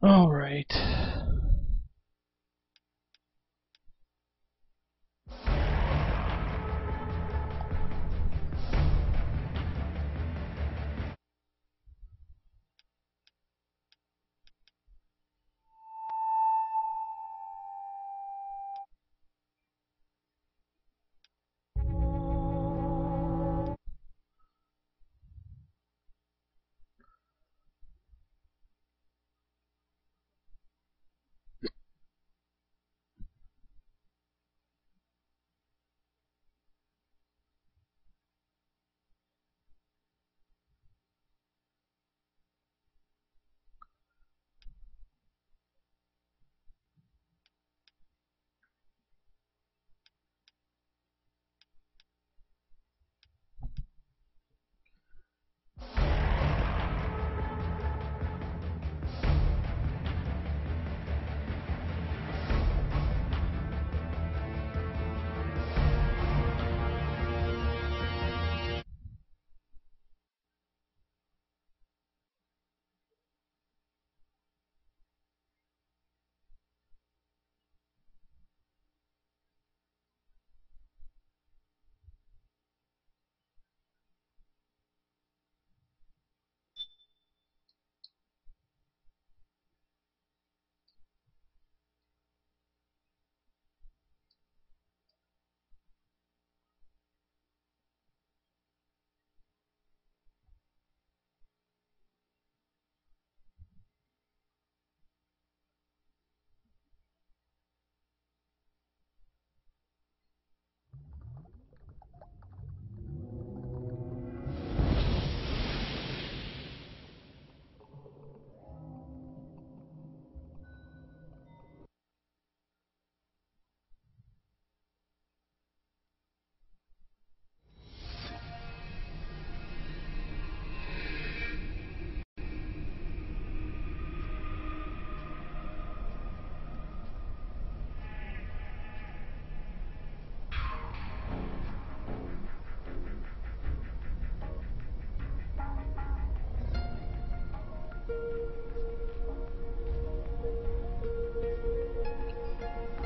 All right.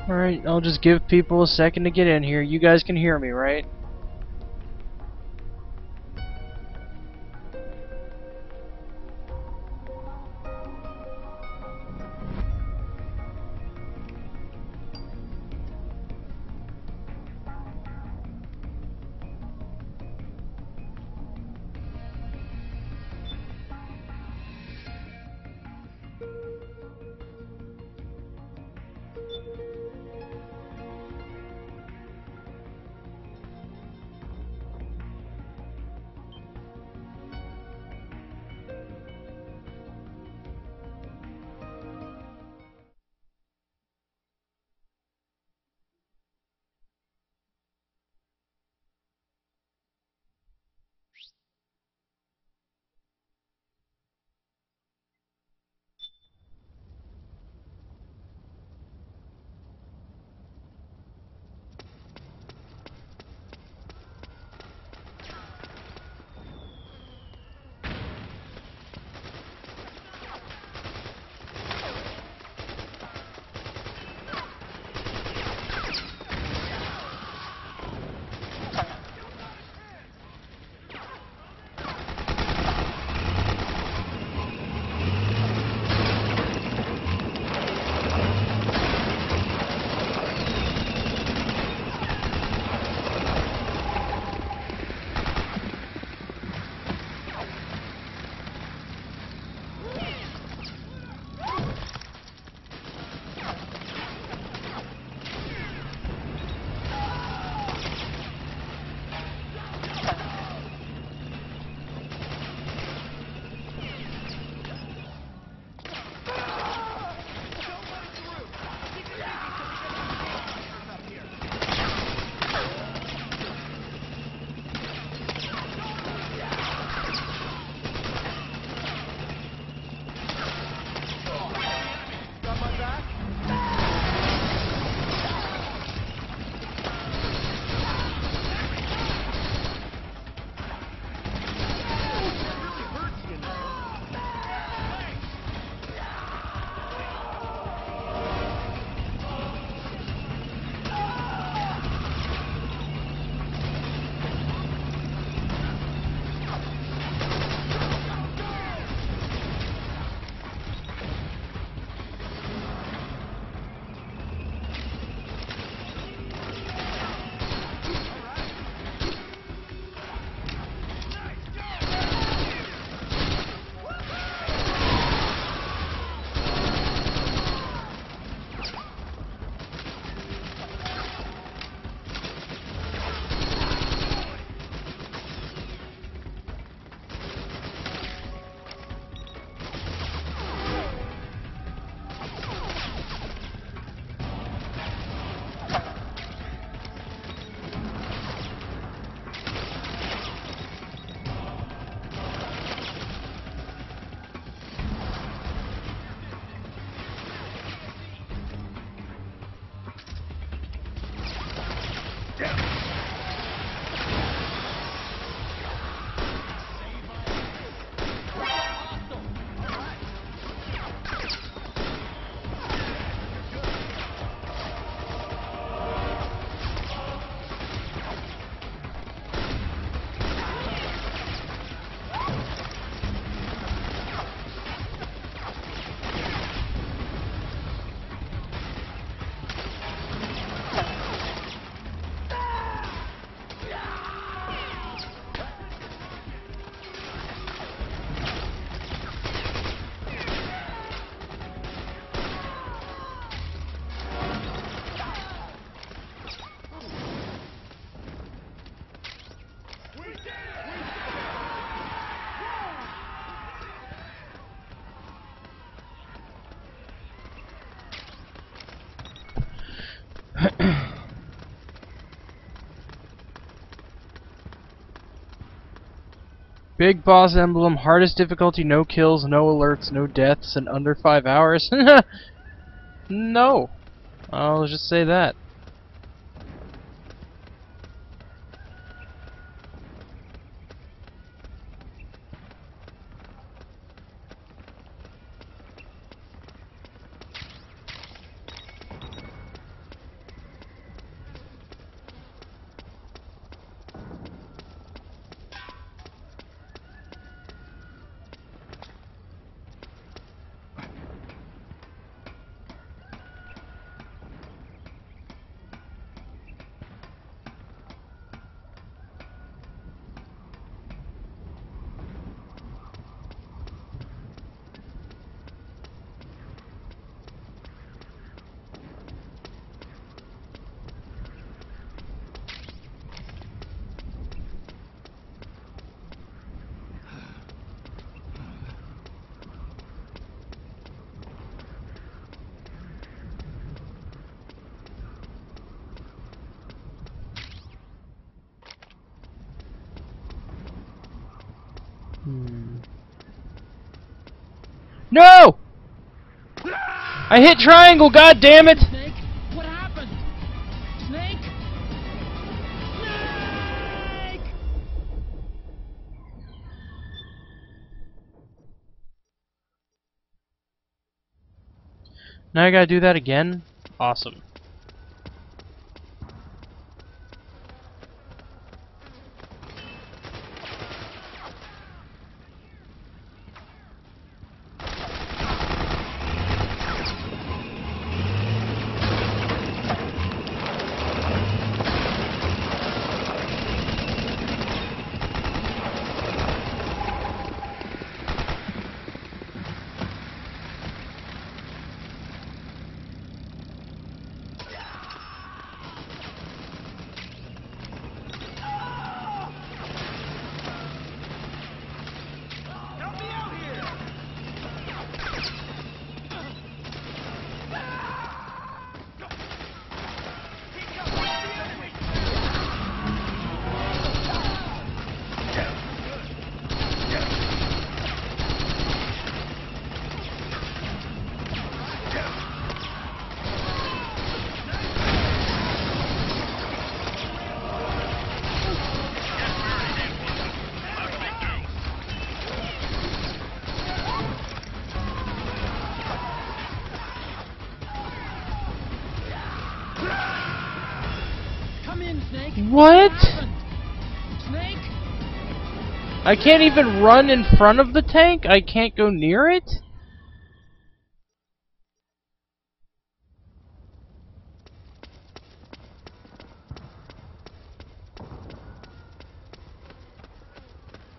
Alright, I'll just give people a second to get in here. You guys can hear me, right? Big boss emblem, hardest difficulty, no kills, no alerts, no deaths in under 5 hours. No. I'll just say that. No! I hit triangle, god damn it! Snake? What happened? Snake? Snake! Now I gotta do that again? Awesome. Snake? What? Snake? I can't even run in front of the tank? I can't go near it?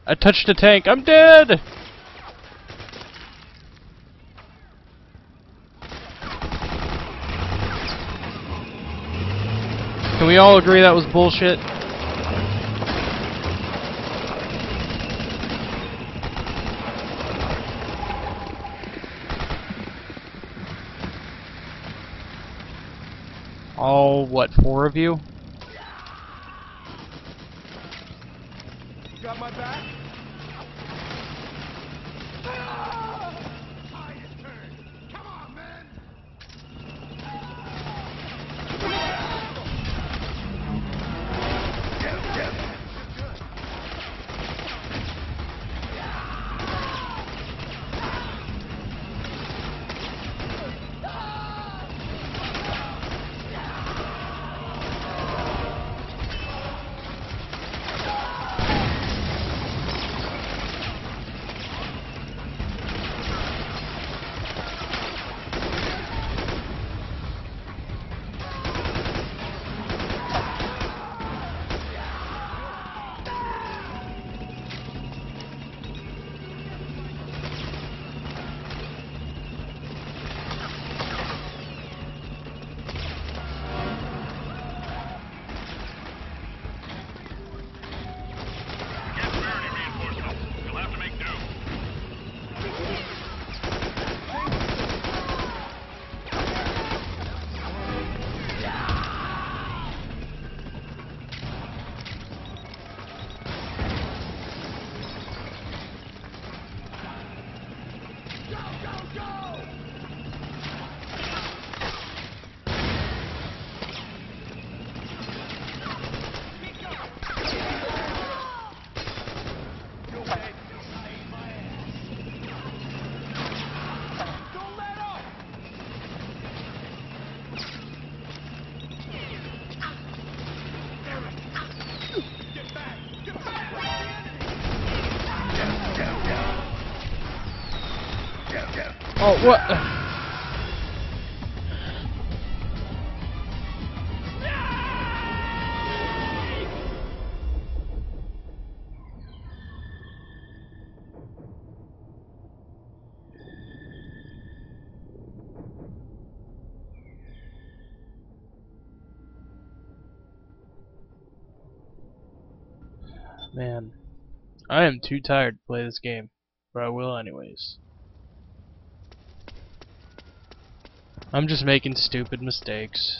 I touched the tank. I'm dead! Can we all agree that was bullshit? All, what, 4 of you? You got my back? Tide has turned. Come on, man! Oh, what? Man, I am too tired to play this game, but I will anyways. I'm just making stupid mistakes.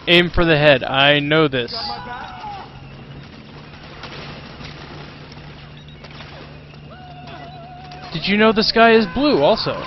Aim for the head. I know this. Got my back? Did you know the sky is blue also?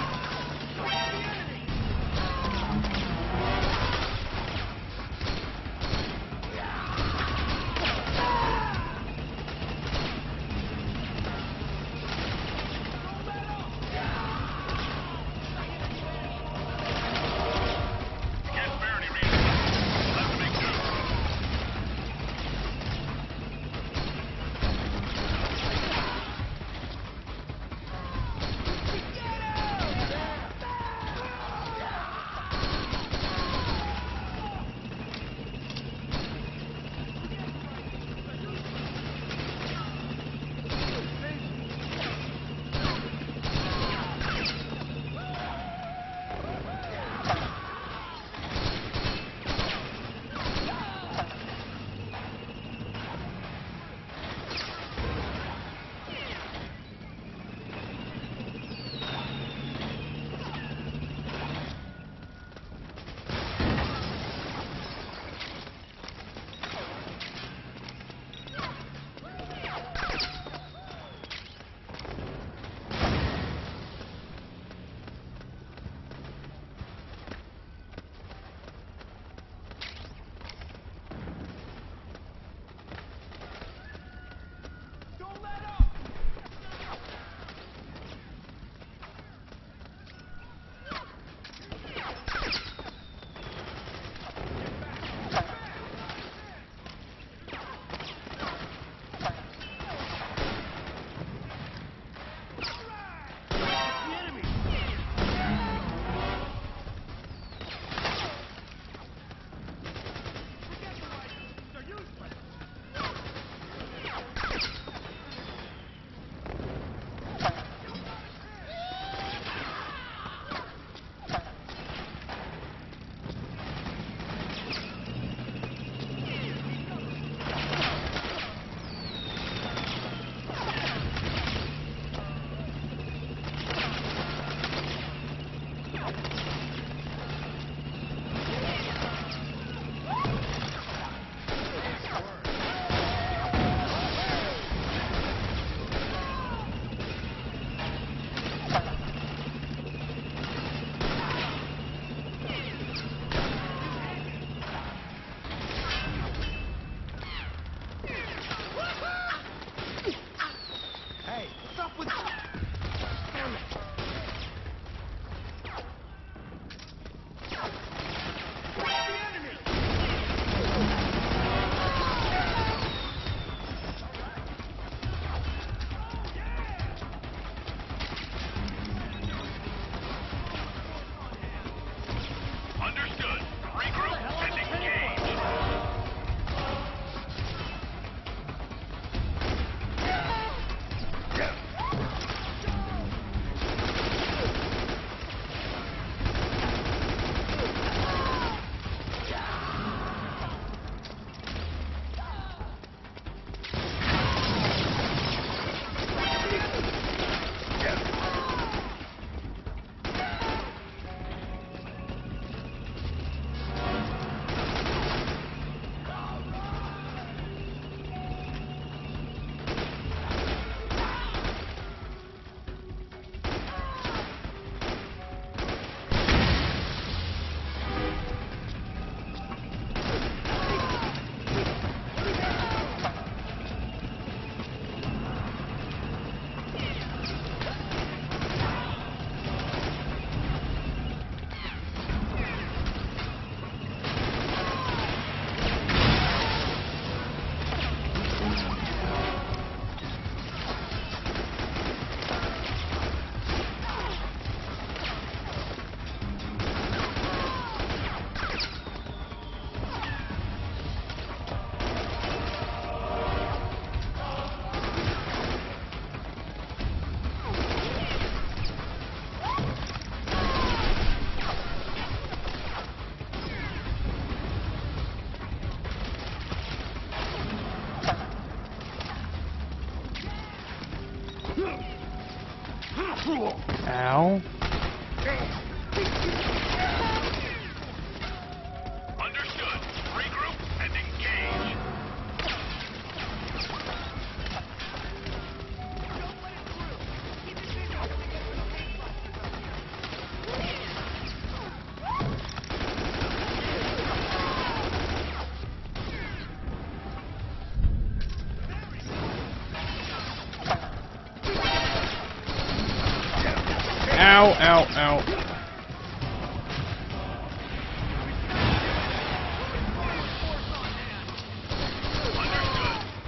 Ow, ow, ow.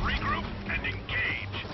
Regroup and engage.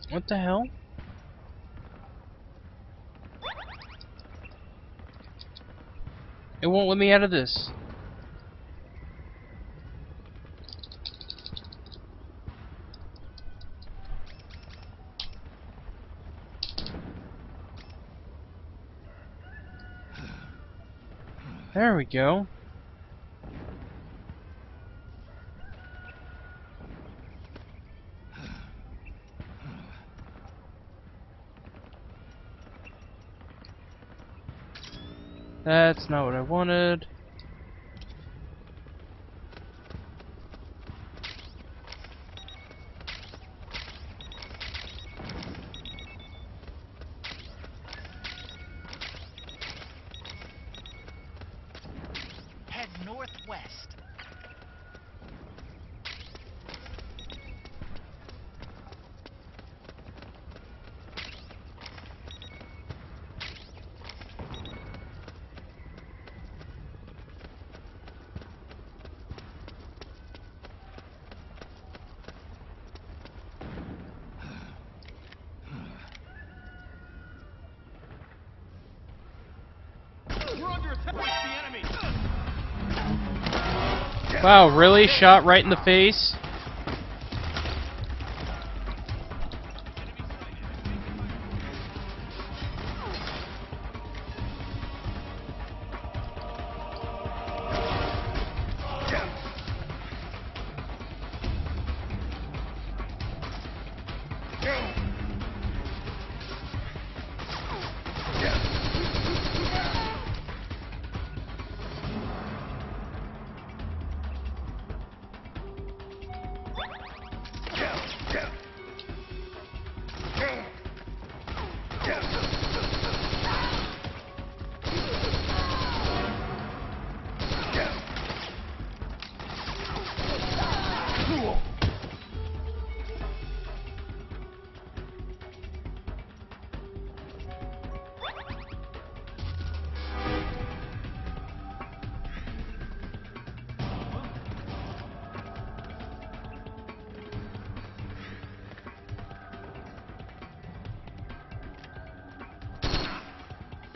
What the hell? It won't let me out of this. There we go. That's not what I wanted. Head northwest. We're under attack. The enemy. Wow, really? Shot right in the face?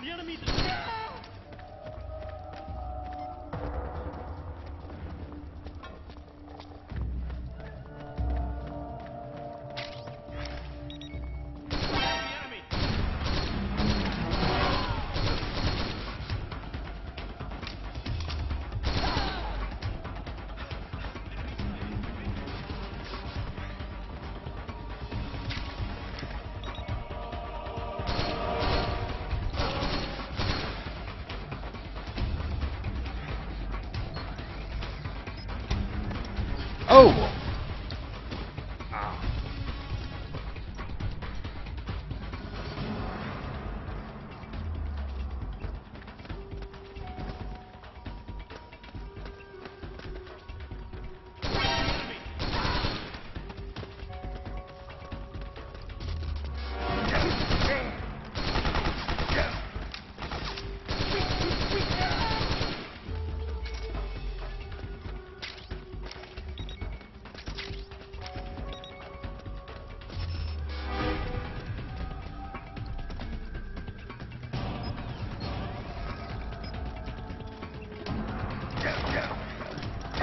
The enemy's. Oh!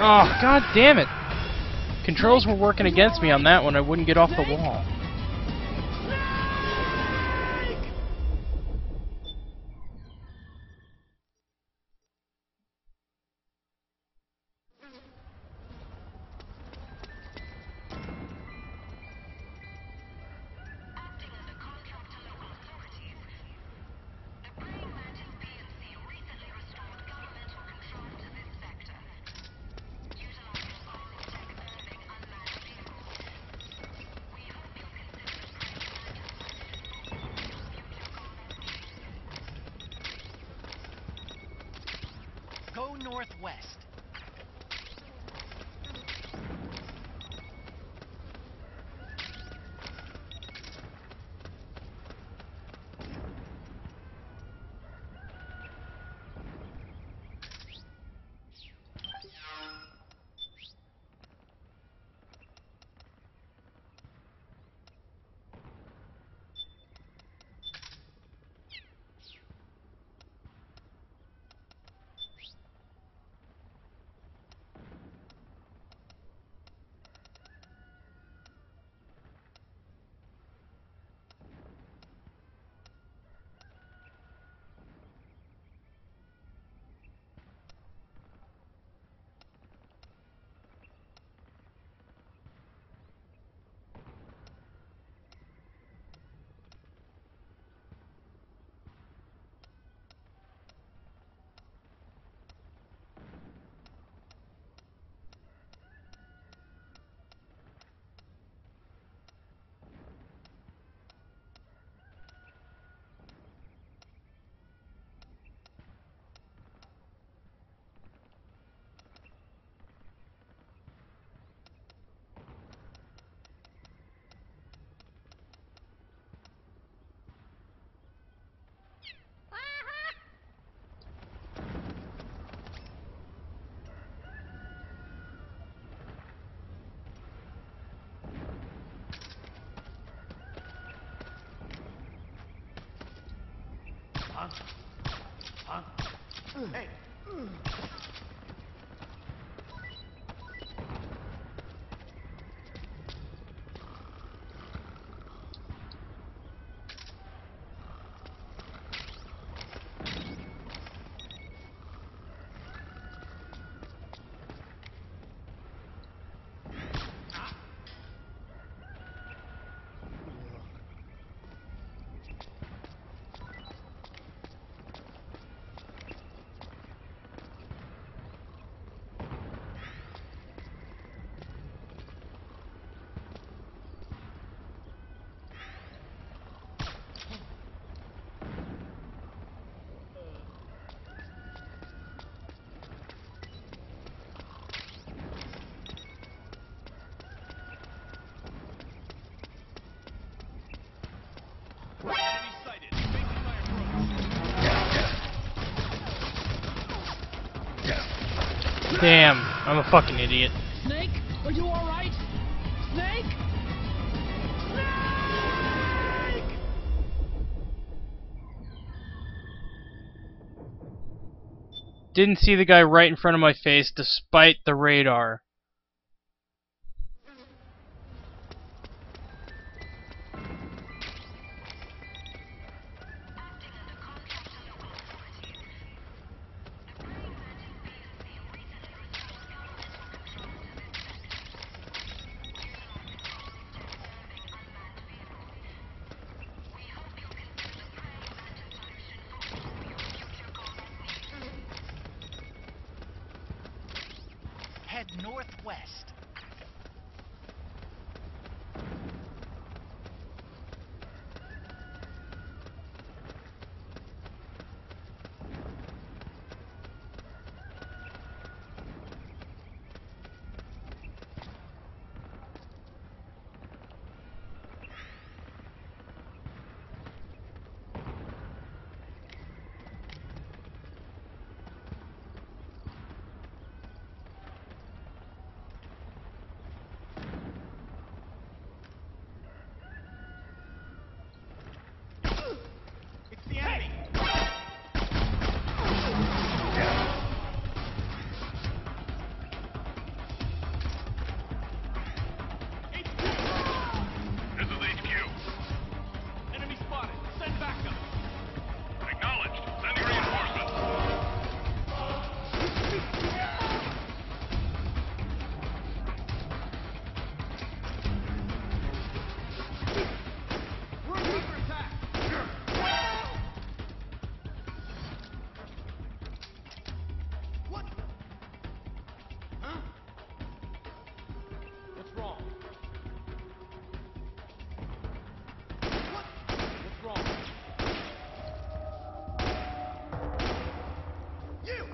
Oh, god damn it! Controls were working against me on that one. I wouldn't get off the wall. Go northwest. Hey! Enemy sighted. Friendly fire approach. Damn, I'm a fucking idiot. Snake, are you alright? Snake? Snake! Didn't see the guy right in front of my face despite the radar. Head northwest. It's the enemy! This is HQ. Enemy spotted. Send backup. Acknowledged. Sending reinforcements. We're under attack. What? Huh? What's wrong? What? What's wrong? You!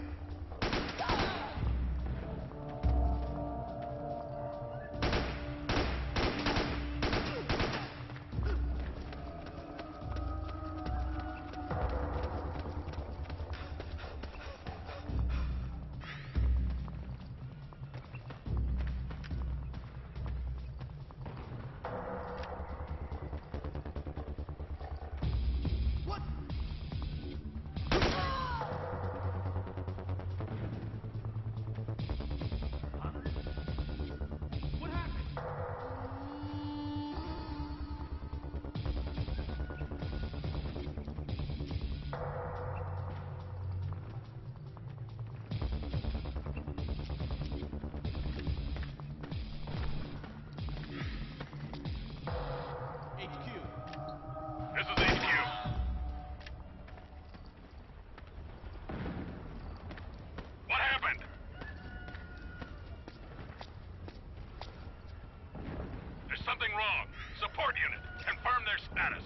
What? What happened? HQ. This is HQ. What happened? There's something wrong. Support unit. Confirm their status.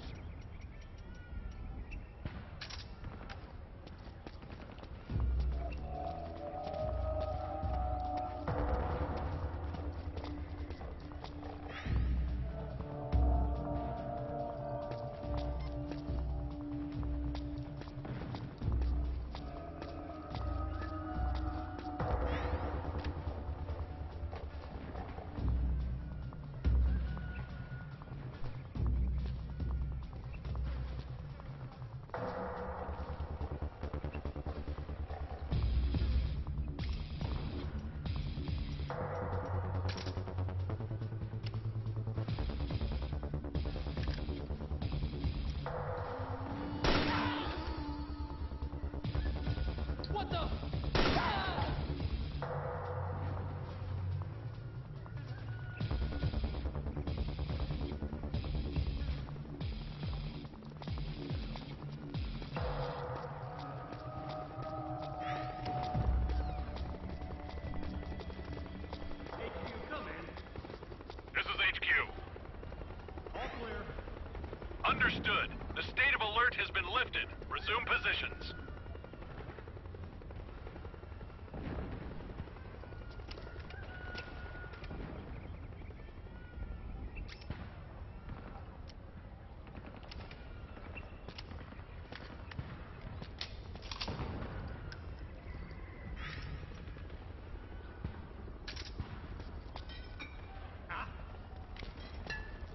Understood. The state of alert has been lifted. Resume positions.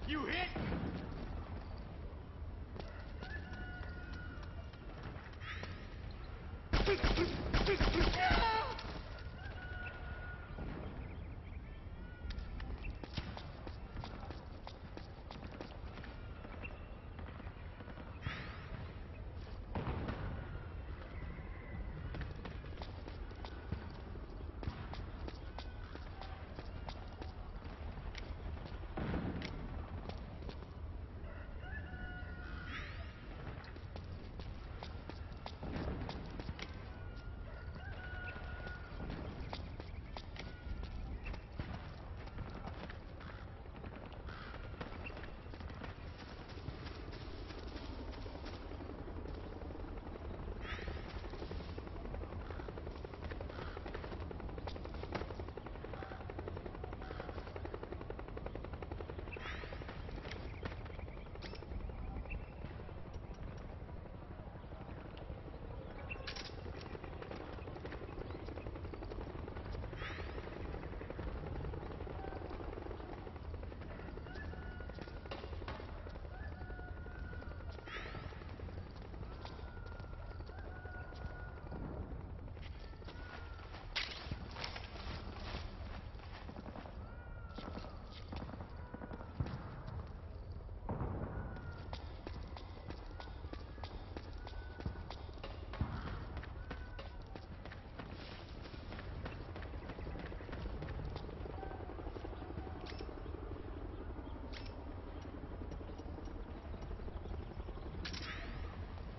You hit?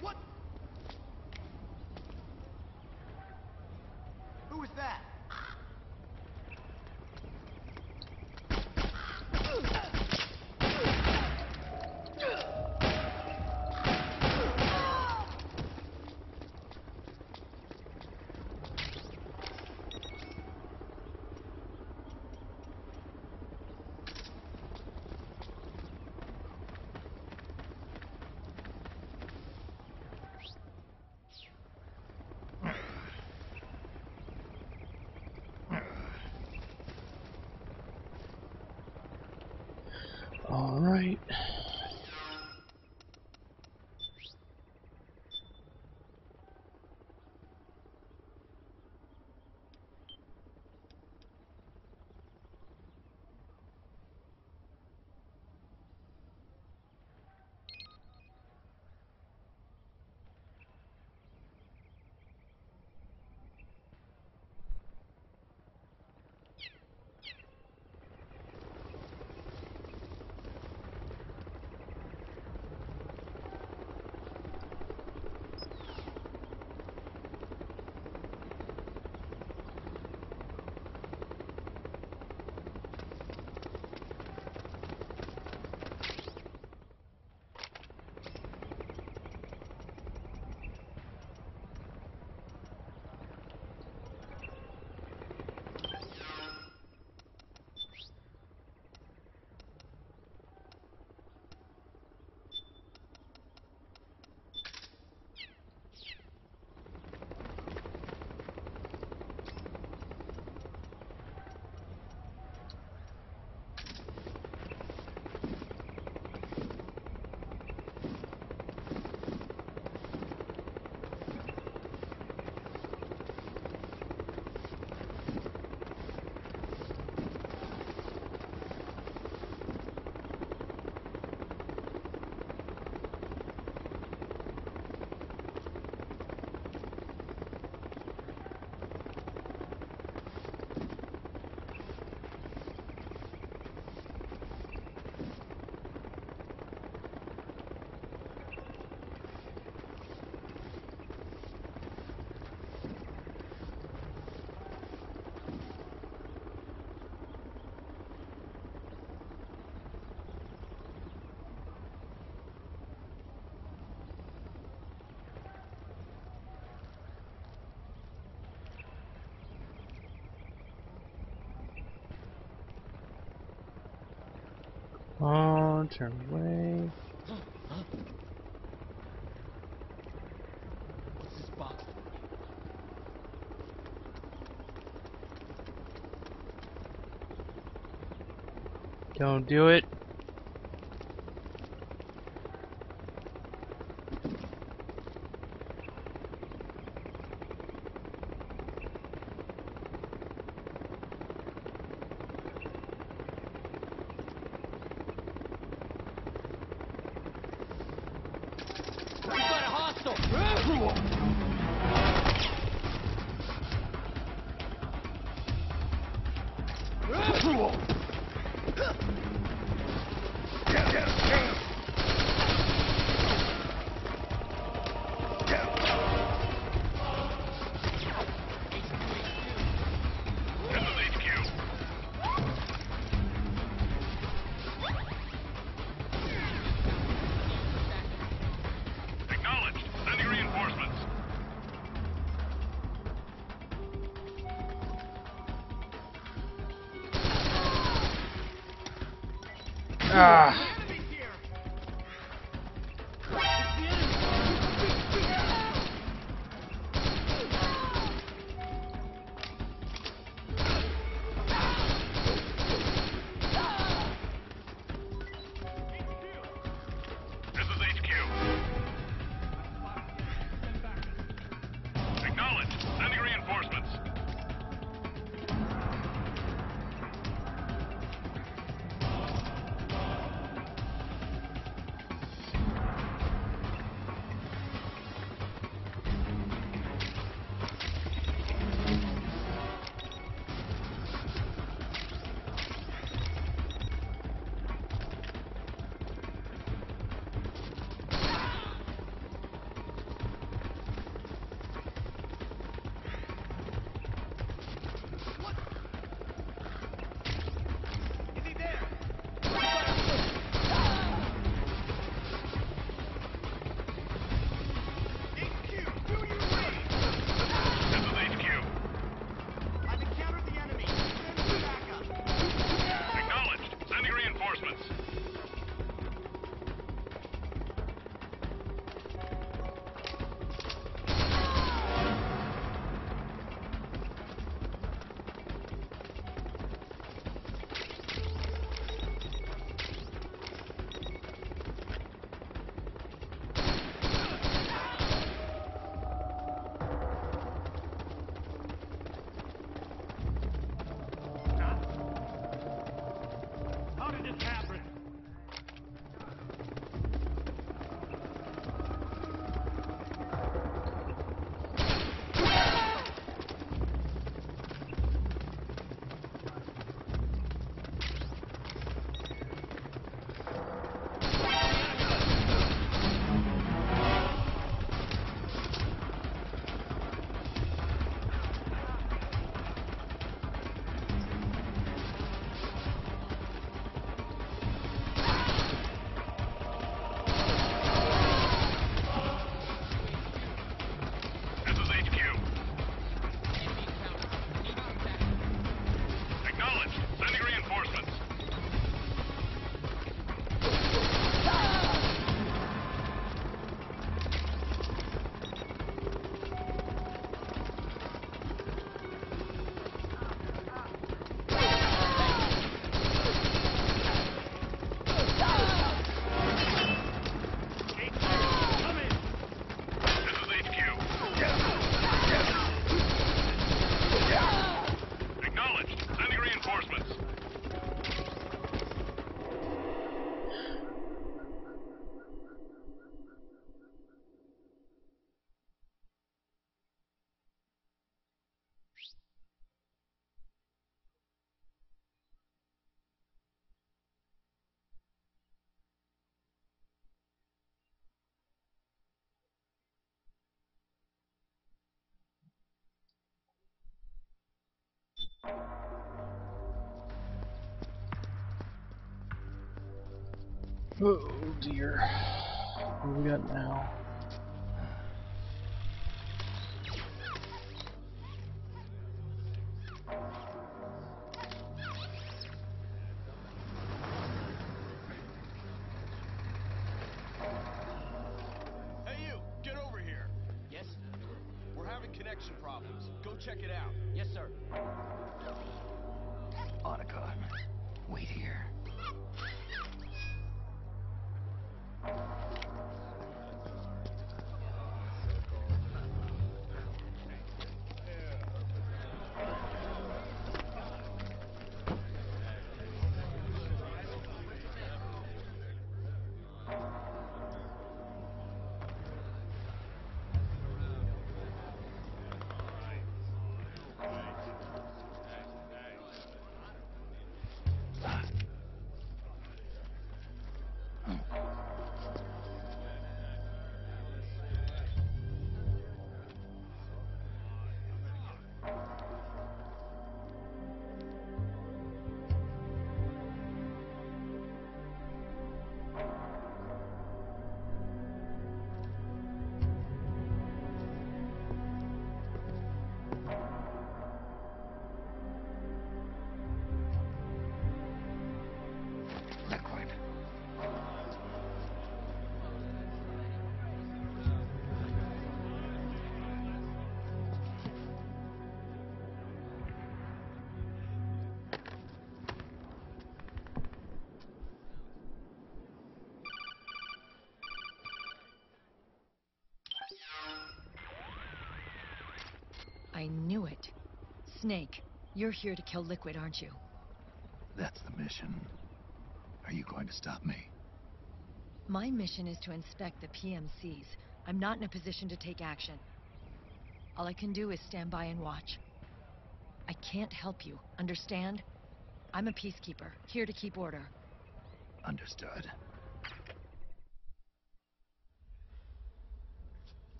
What? Who was that? All right. around, turn away. What's this box? Don't do it. We've got a hostile. This is HQ. Acknowledged. Sending reinforcements. Ah. Enemies here! This is HQ. Acknowledged. Sending reinforcements. Is he there? HQ, do you read? This is HQ. I've encountered the enemy. Send me backup. Acknowledged. Sending reinforcements. How did this happen? This is HQ. Acknowledged. Sending reinforcements. Come in. This is HQ. Acknowledged. Sending reinforcements. Oh dear. What do we got now? connection problems. Go check it out. Yes, sir. Otacon, wait here. Liquid. I knew it. Snake, you're here to kill Liquid, aren't you? That's the mission. Are you going to stop me? My mission is to inspect the PMCs. I'm not in a position to take action. All I can do is stand by and watch. I can't help you, understand? I'm a peacekeeper, here to keep order. Understood.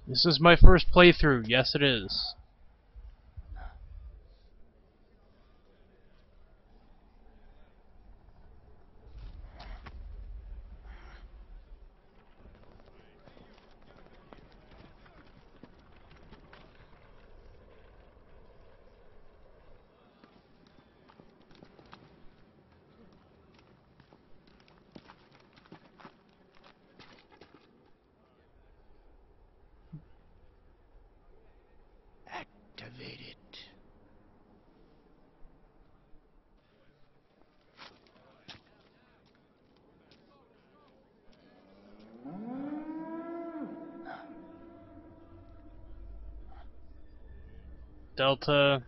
This is my first playthrough. Yes, it is. Activate it. Delta,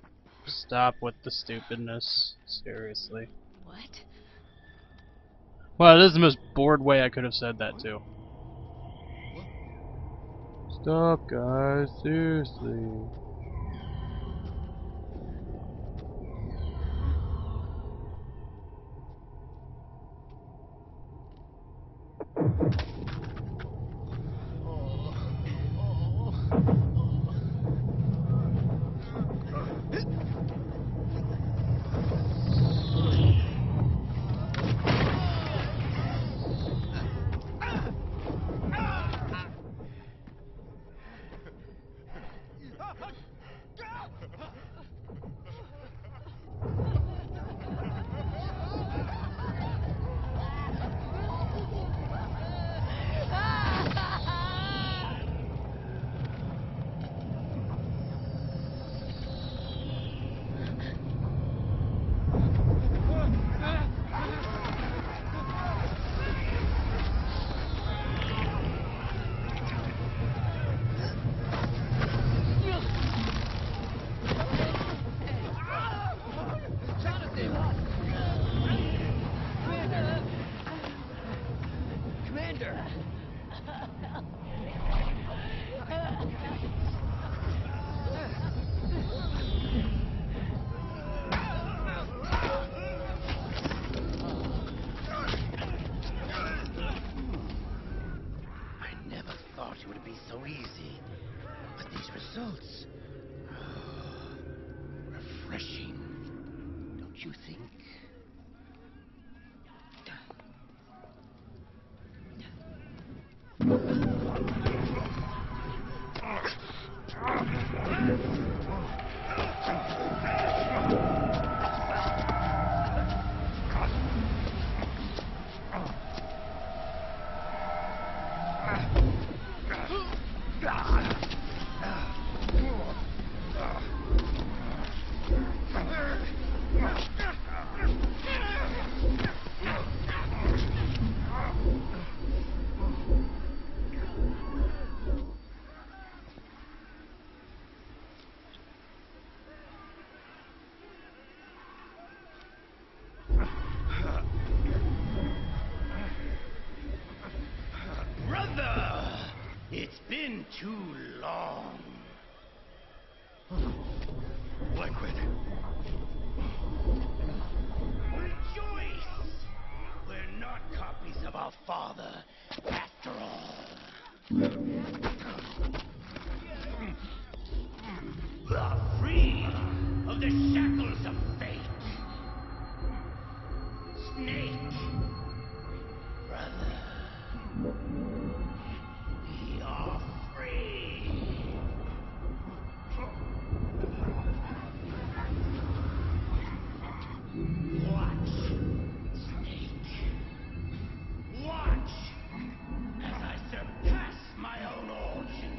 stop with the stupidness. Seriously. What? Wow, this is the most bored way I could have said that too. Stop, guys. Seriously. Commander! I never thought it would be so easy. But these results... refreshing. Don't you think? been too long. Liquid. Rejoice! We're not copies of our father, after all. We are free of the shackles of fate. Snake, brother, we are free. Watch, Snake. Watch as I surpass my own origin.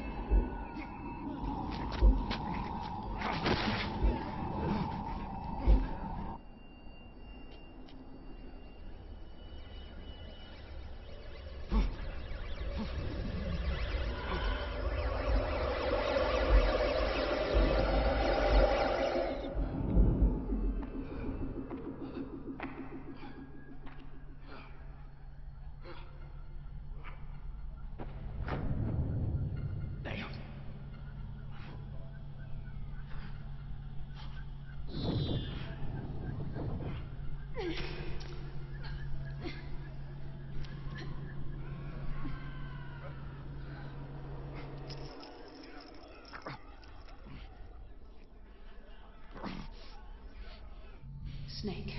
Snake,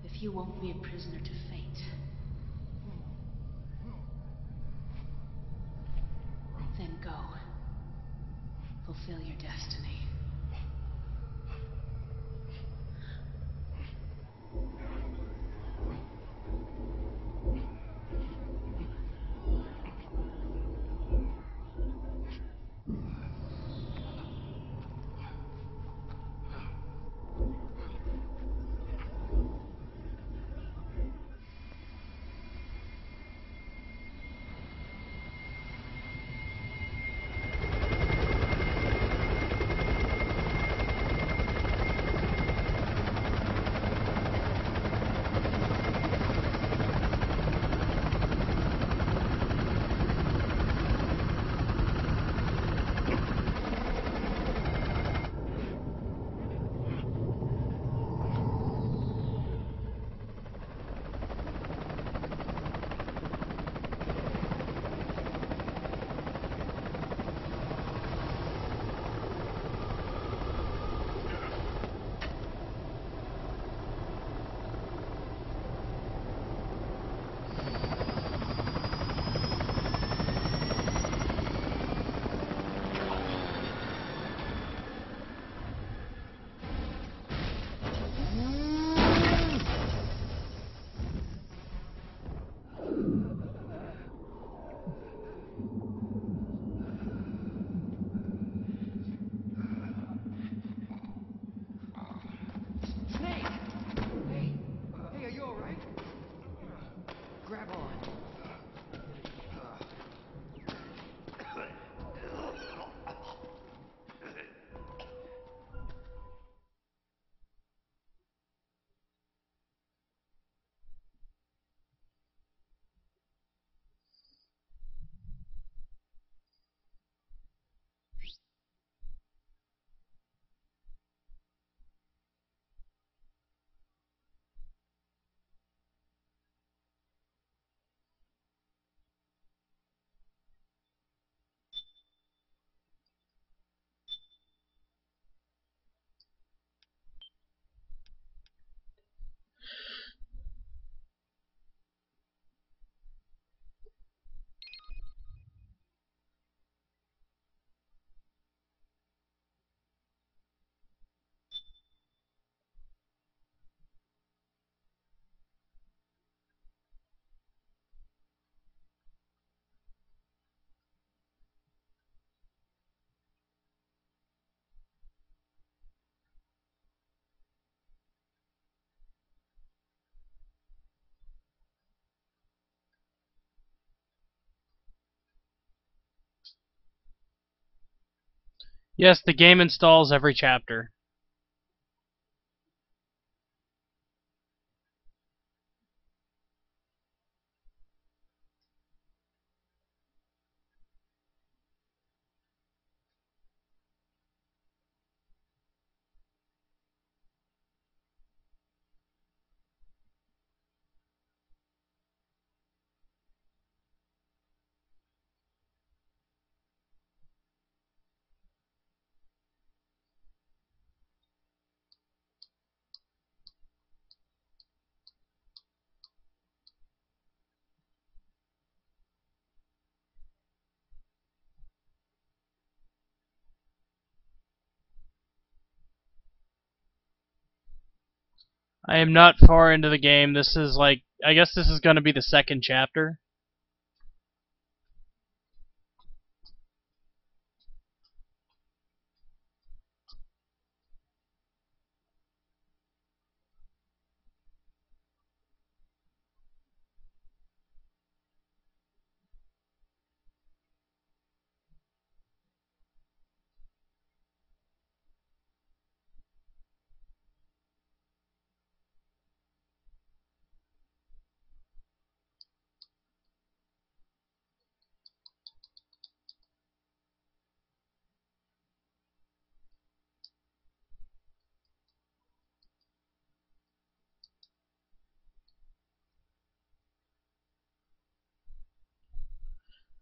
if you won't be a prisoner to fate, then go. Fulfill your destiny. Snake! Hey! Hey, are you alright? Grab on. Yes, the game installs every chapter. I am not far into the game. This is like, I guess this is going to be the second chapter.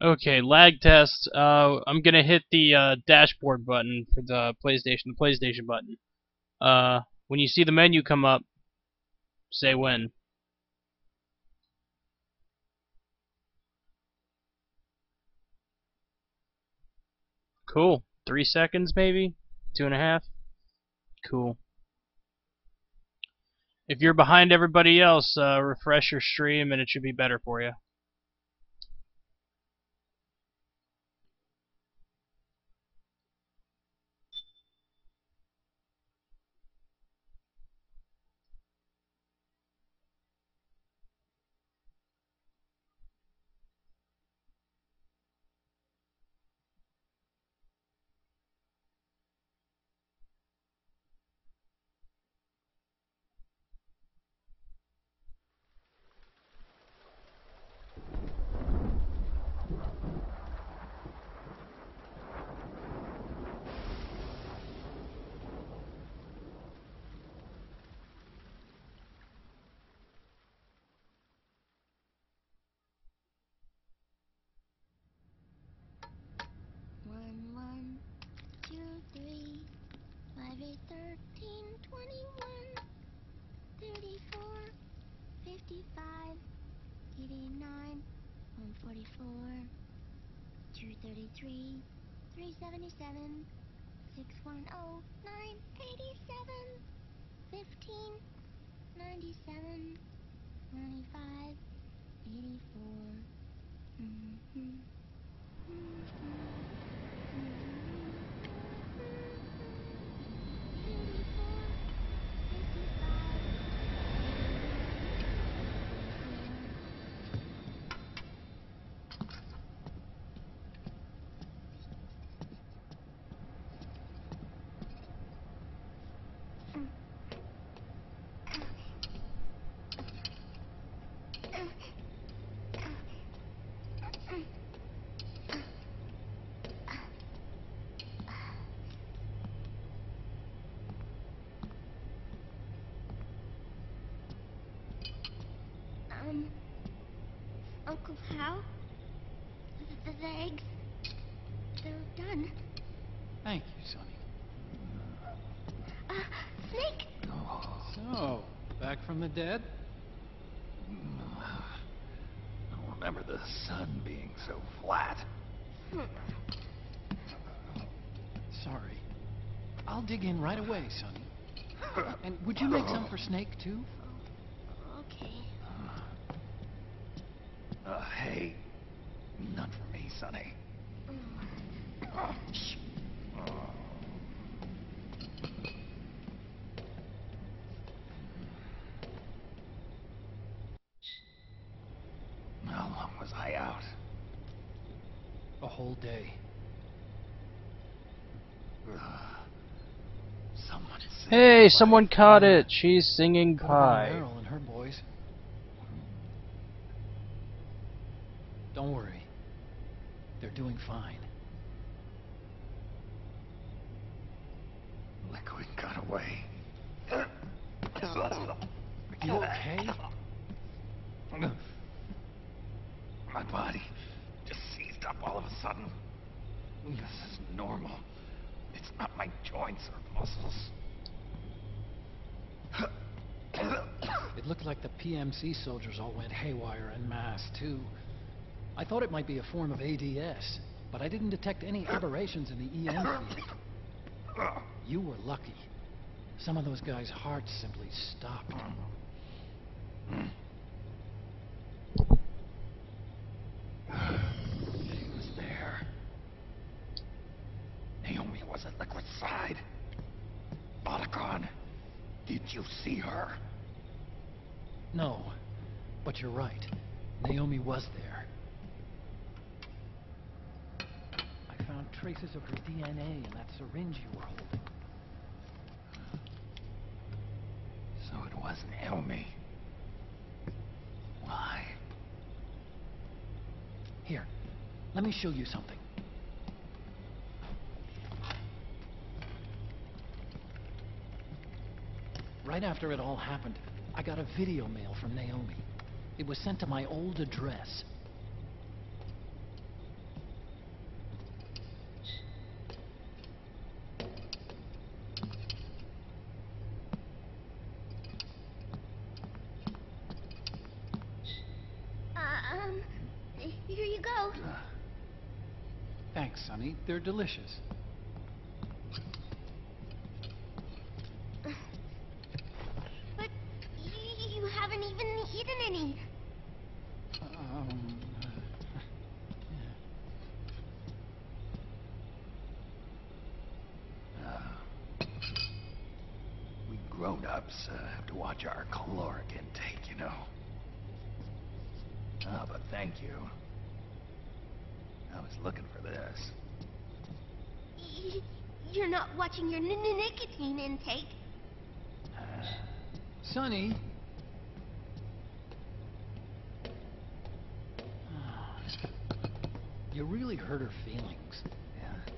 Okay, lag test. I'm gonna hit the dashboard button for the PlayStation button. When you see the menu come up, say when. Cool. 3 seconds, maybe? 2.5? Cool. If you're behind everybody else, refresh your stream and it should be better for you. One, one, two, three, 5, 8, 13, 21, 34, 55, 89, 144, 233, 377, 610, 987, 15, 97, 95, 84. Mm-hmm. Uncle Hal? The eggs? They're done. Thank you, Sonny. Snake! So, back from the dead? I don't remember the sun being so flat. Sorry. I'll dig in right away, Sonny. And would you make some for Snake, too? Okay. Hey, none for me, Sonny. How long was I out? A whole day. Someone Hey, someone caught it! She's singing Could have been pie. Meryl and her boys. Don't worry. They're doing fine. Liquid got away. Are you okay? My body just seized up all of a sudden. This is normal. It's not my joints or muscles. It looked like the PMC soldiers all went haywire en masse, too. I thought it might be a form of ADS, but I didn't detect any aberrations in the EM field. You were lucky. Some of those guys' hearts simply stopped. She was there. Naomi was at Liquid's side. Otacon, did you see her? No, but you're right. Naomi was there. I found traces of her DNA in that syringe you were holding. So it was Naomi. Why? Here, let me show you something. Right after it all happened, I got a video mail from Naomi. It was sent to my old address. Here you go. Thanks, Sonny. They're delicious. But you haven't even eaten any. Um... We grown-ups have to watch our caloric intake, you know. But thank you. I was looking for this. You're not watching your nicotine intake. Sonny! You really hurt her feelings. Yeah.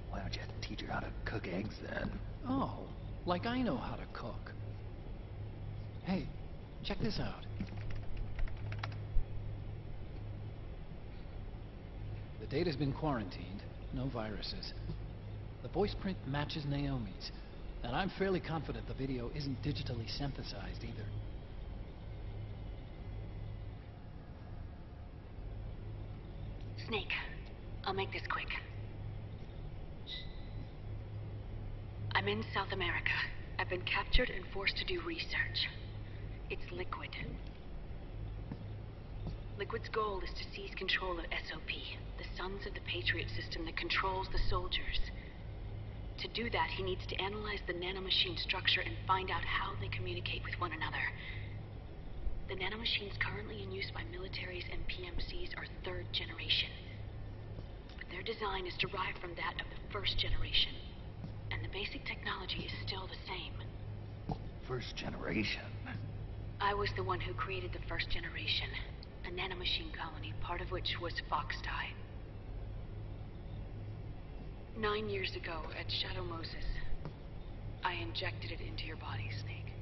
Why don't you teach her how to cook eggs then? Oh, like I know how to cook. Hey, check this out. The data's been quarantined, no viruses. The voice print matches Naomi's, and I'm fairly confident the video isn't digitally synthesized either. Snake, I'll make this quick. I'm in South America. I've been captured and forced to do research. It's Liquid. Liquid's goal is to seize control of SOP, the Sons of the Patriot system that controls the soldiers. To do that, he needs to analyze the nanomachine structure and find out how they communicate with one another. The nanomachines currently in use by militaries and PMCs are third generation. But their design is derived from that of the first generation. And the basic technology is still the same. First generation. I was the one who created the first generation, a nanomachine colony, part of which was Foxdie. 9 years ago, at Shadow Moses, I injected it into your body, Snake.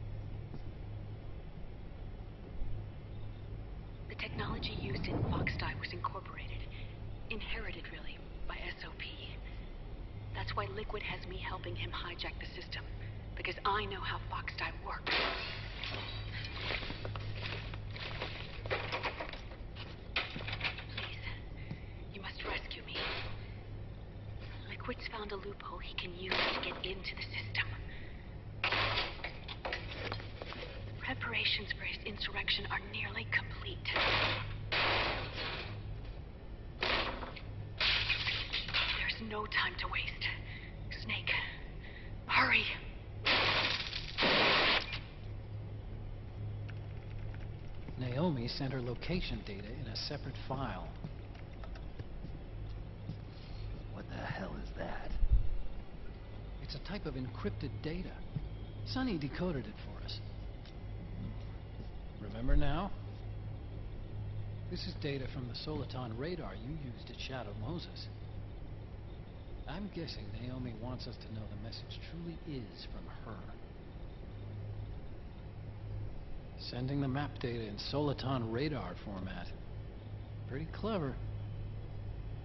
The technology used in Foxdie was incorporated, inherited really, by SOP. That's why Liquid has me helping him hijack the system, because I know how Foxdie works. Please, you must rescue me. Liquid's found a loophole he can use to get into the system. Preparations for his insurrection are nearly complete. There's no time to waste. Snake, hurry! Naomi sent her location data in a separate file. What the hell is that? It's a type of encrypted data. Sonny decoded it for us. Remember now? This is data from the Soliton radar you used at Shadow Moses. I'm guessing Naomi wants us to know the message truly is from her. Sending the map data in Soliton radar format. Pretty clever.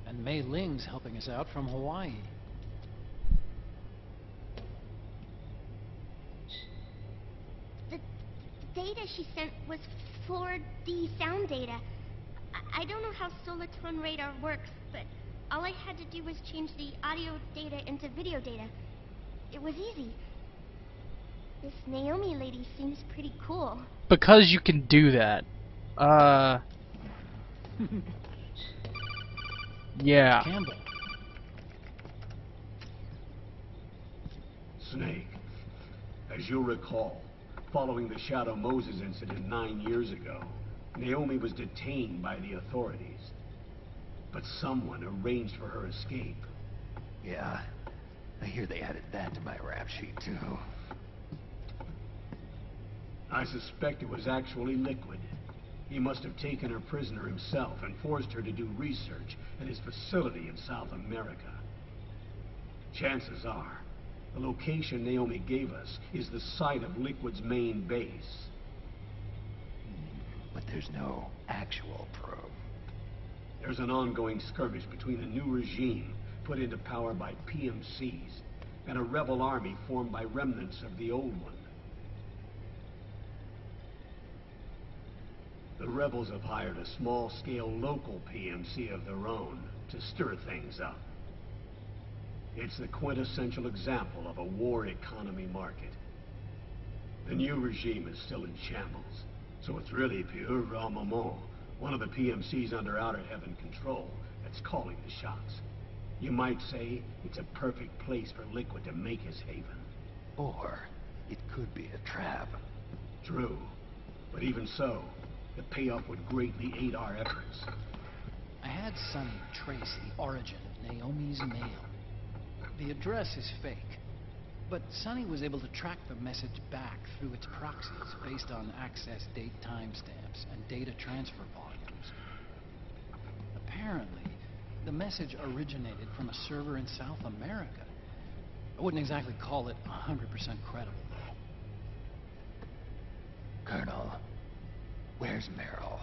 And Mei Ling's helping us out from Hawaii. The data she sent was 4D sound data. I don't know how Soliton radar works, but all I had to do was change the audio data into video data. It was easy. This Naomi lady seems pretty cool. Because you can do that. Yeah. Campbell. Snake, as you'll recall, following the Shadow Moses incident 9 years ago, Naomi was detained by the authorities. But someone arranged for her escape. Yeah, I hear they added that to my rap sheet, too. I suspect it was actually Liquid. He must have taken her prisoner himself and forced her to do research at his facility in South America. Chances are, the location Naomi gave us is the site of Liquid's main base. But there's no actual proof. There's an ongoing skirmish between a new regime put into power by PMCs and a rebel army formed by remnants of the old one. The rebels have hired a small-scale local PMC of their own to stir things up. It's the quintessential example of a war economy market. The new regime is still in shambles, so it's really pure moment, one of the PMCs under Outer Heaven control, that's calling the shots. You might say it's a perfect place for Liquid to make his haven. Or it could be a trap. True, but even so, the payoff would greatly aid our efforts. I had Sonny trace the origin of Naomi's mail. The address is fake, but Sonny was able to track the message back through its proxies based on access date timestamps and data transfer volumes. Apparently, the message originated from a server in South America. I wouldn't exactly call it 100% credible, though. Colonel, where's Meryl?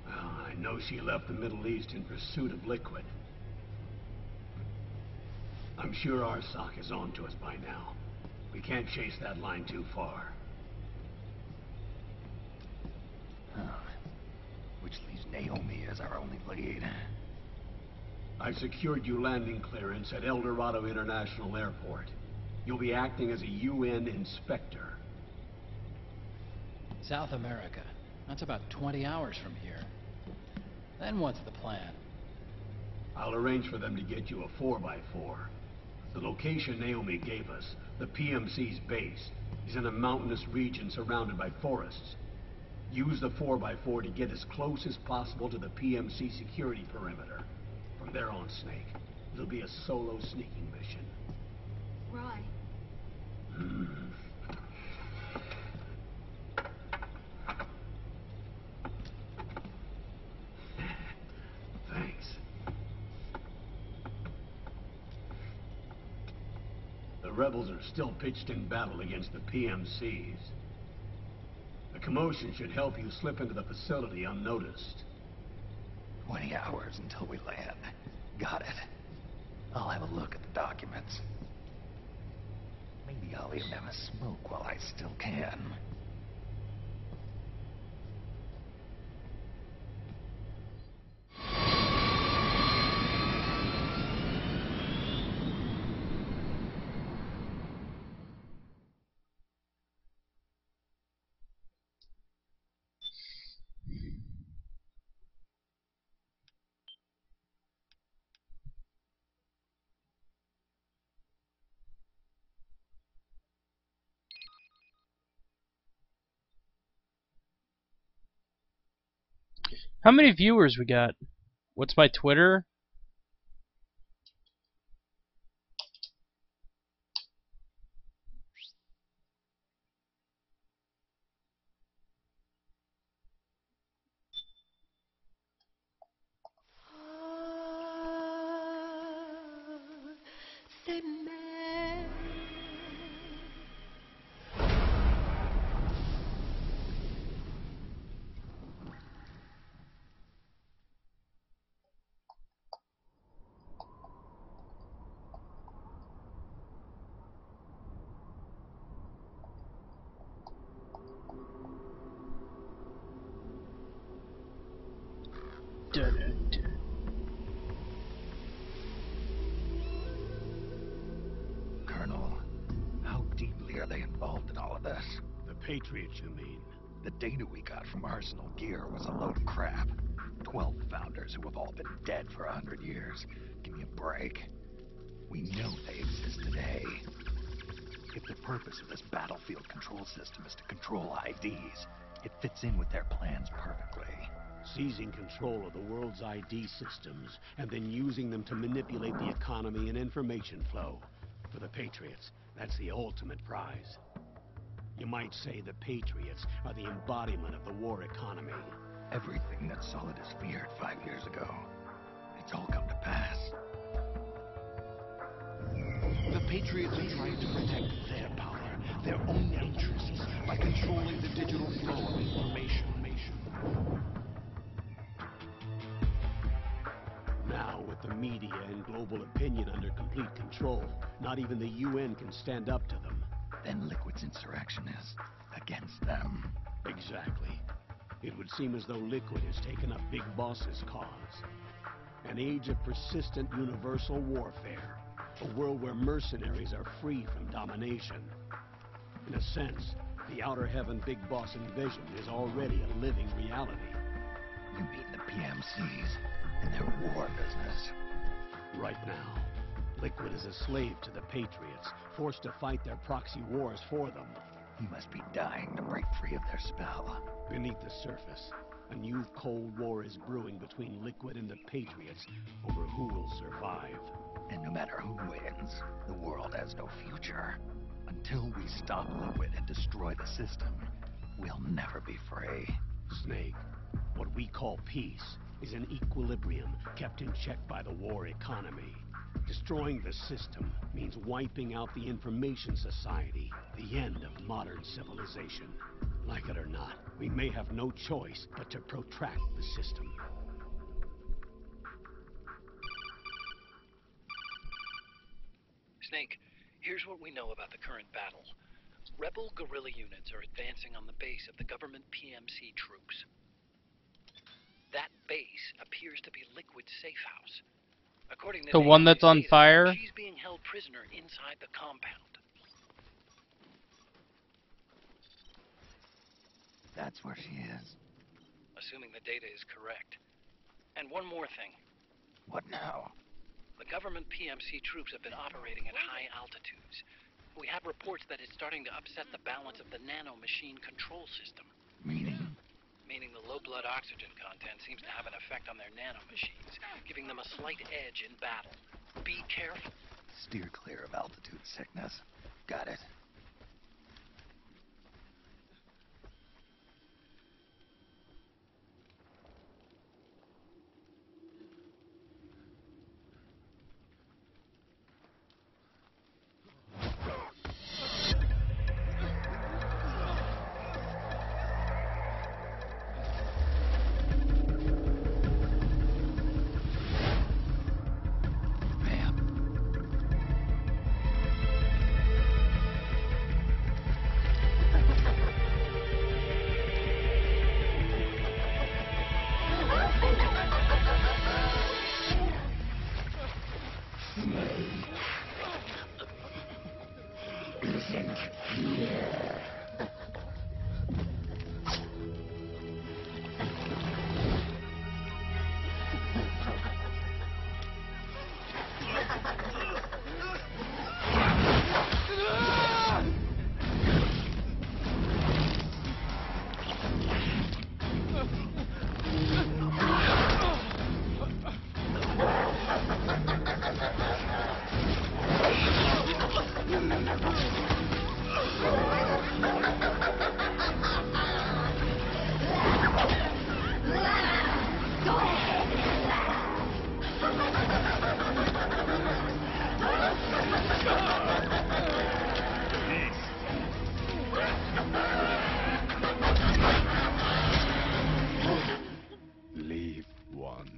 Well, I know she left the Middle East in pursuit of Liquid. I'm sure our sock is on to us by now. We can't chase that line too far. Huh. Which leaves Naomi as our only lead. I've secured you landing clearance at El Dorado International Airport. You'll be acting as a UN inspector. South America. That's about 20 hours from here. Then what's the plan? I'll arrange for them to get you a 4x4. The location Naomi gave us, the PMC's base, is in a mountainous region surrounded by forests. Use the 4x4 to get as close as possible to the PMC security perimeter. From there on, Snake, it'll be a solo sneaking mission. Right. Thanks. The rebels are still pitched in battle against the PMCs. The commotion should help you slip into the facility unnoticed. 20 hours until we land. Got it. I'll have a look at the documents. Maybe I'll even have a smoke while I still can. How many viewers we got? What's my Twitter? Patriots, you mean? The data we got from Arsenal Gear was a load of crap. 12 founders who have all been dead for 100 years. Give me a break. We know they exist today. If the purpose of this battlefield control system is to control IDs, it fits in with their plans perfectly. Seizing control of the world's ID systems and then using them to manipulate the economy and information flow. For the Patriots, that's the ultimate prize. You might say the Patriots are the embodiment of the war economy. Everything that Solidus feared 5 years ago, it's all come to pass. The Patriots are trying to protect their power, their own interests, by controlling the digital flow of information. Now, with the media and global opinion under complete control, not even the UN can stand up to them. Then Liquid's insurrection is against them. Exactly. It would seem as though Liquid has taken up Big Boss's cause. An age of persistent universal warfare. A world where mercenaries are free from domination. In a sense, the Outer Heaven Big Boss envisioned is already a living reality. You mean the PMCs and their war business? Right now, Liquid is a slave to the Patriots, forced to fight their proxy wars for them. He must be dying to break free of their spell. Beneath the surface, a new Cold War is brewing between Liquid and the Patriots over who will survive. And no matter who wins, the world has no future. Until we stop Liquid and destroy the system, we'll never be free. Snake, what we call peace is an equilibrium kept in check by the war economy. Destroying the system means wiping out the information society, the end of modern civilization. Like it or not, we may have no choice but to protract the system. Snake, here's what we know about the current battle. Rebel guerrilla units are advancing on the base of the government PMC troops. That base appears to be Liquid's safe house. According to The one that's on data, fire? she's being held prisoner inside the compound. That's where she is. Assuming the data is correct. And one more thing. What now? The government PMC troops have been operating at high altitudes. We have reports that it's starting to upset the balance of the nano-machine control system. Meaning? Meaning the low blood oxygen content seems to have an effect on their nano-machines, giving them a slight edge in battle. Be careful. Steer clear of altitude sickness. Got it. Leave one.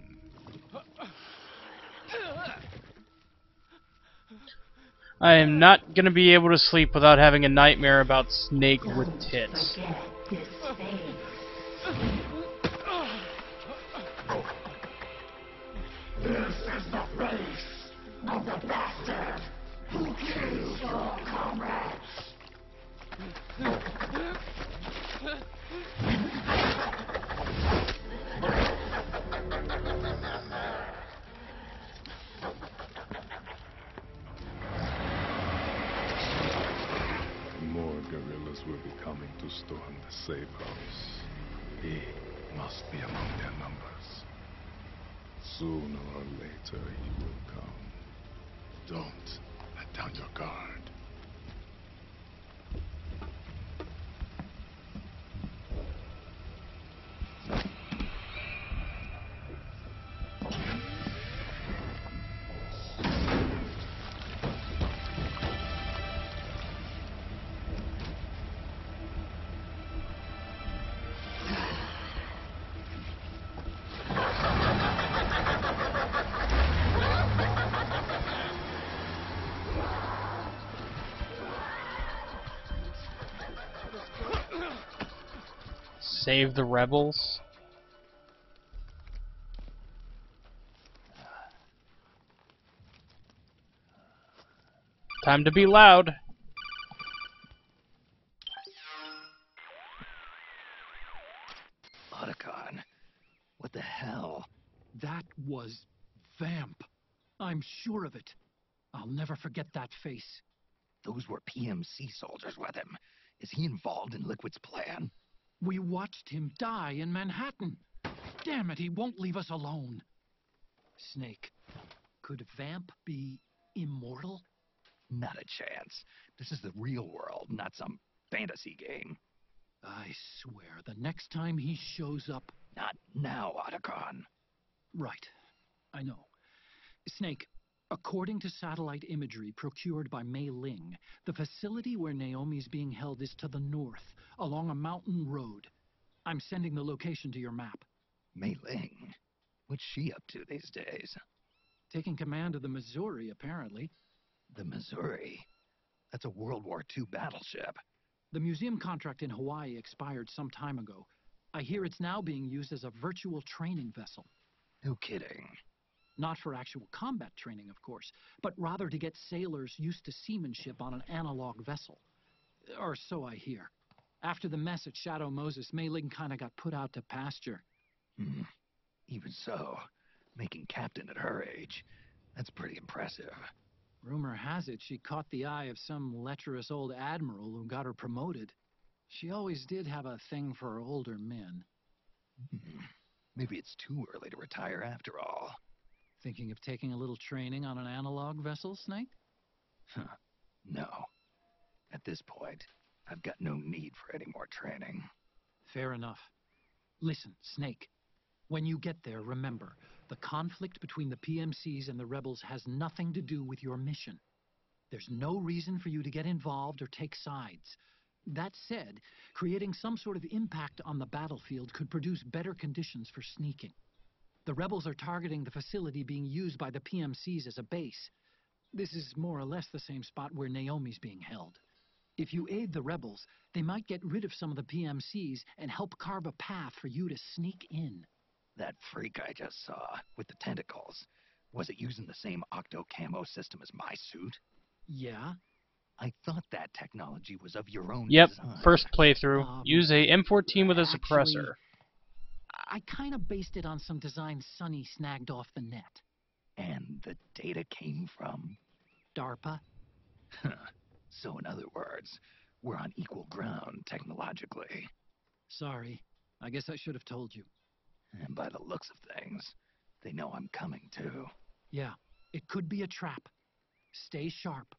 I am not gonna be able to sleep without having a nightmare about Snake with tits. Forget this phase. This is the face of the bastard who kills your comrades. guerrillas will be coming to storm the safe house. He must be among their numbers. Sooner or later he will come. Don't let down your guard. Save the rebels. Time to be loud. Otacon, what the hell? That was Vamp. I'm sure of it. I'll never forget that face. Those were PMC soldiers with him. Is he involved in Liquid's plan? We watched him die in Manhattan. Damn it, he won't leave us alone. Snake, could Vamp be immortal? Not a chance. This is the real world, not some fantasy game. I swear, the next time he shows up... Not now, Otacon. Right. I know. Snake, according to satellite imagery procured by Mei Ling, the facility where Naomi's being held is to the north, along a mountain road. I'm sending the location to your map. Mei Ling? What's she up to these days? Taking command of the Missouri, apparently. The Missouri? That's a World War II battleship. The museum contract in Hawaii expired some time ago. I hear it's now being used as a virtual training vessel. No kidding. Not for actual combat training, of course, but rather to get sailors used to seamanship on an analog vessel. Or so I hear. After the mess at Shadow Moses, Mei Ling kinda got put out to pasture. Even so, making captain at her age, that's pretty impressive. Rumor has it she caught the eye of some lecherous old admiral who got her promoted. She always did have a thing for older men. Maybe it's too early to retire after all. Thinking of taking a little training on an analog vessel, Snake? No. At this point, I've got no need for any more training. Fair enough. Listen, Snake. When you get there, remember, the conflict between the PMCs and the rebels has nothing to do with your mission. There's no reason for you to get involved or take sides. That said, creating some sort of impact on the battlefield could produce better conditions for sneaking. The rebels are targeting the facility being used by the PMCs as a base. This is more or less the same spot where Naomi's being held. If you aid the rebels, they might get rid of some of the PMCs and help carve a path for you to sneak in. That freak I just saw, with the tentacles, was it using the same octo-camo system as my suit? Yeah? I thought that technology was of your own Yep, design. first playthrough. Use a M14 with a suppressor. I kind of based it on some design Sonny snagged off the net. And the data came from? DARPA. So in other words, we're on equal ground technologically. Sorry. I guess I should have told you. And by the looks of things, they know I'm coming too. Yeah, it could be a trap. Stay sharp.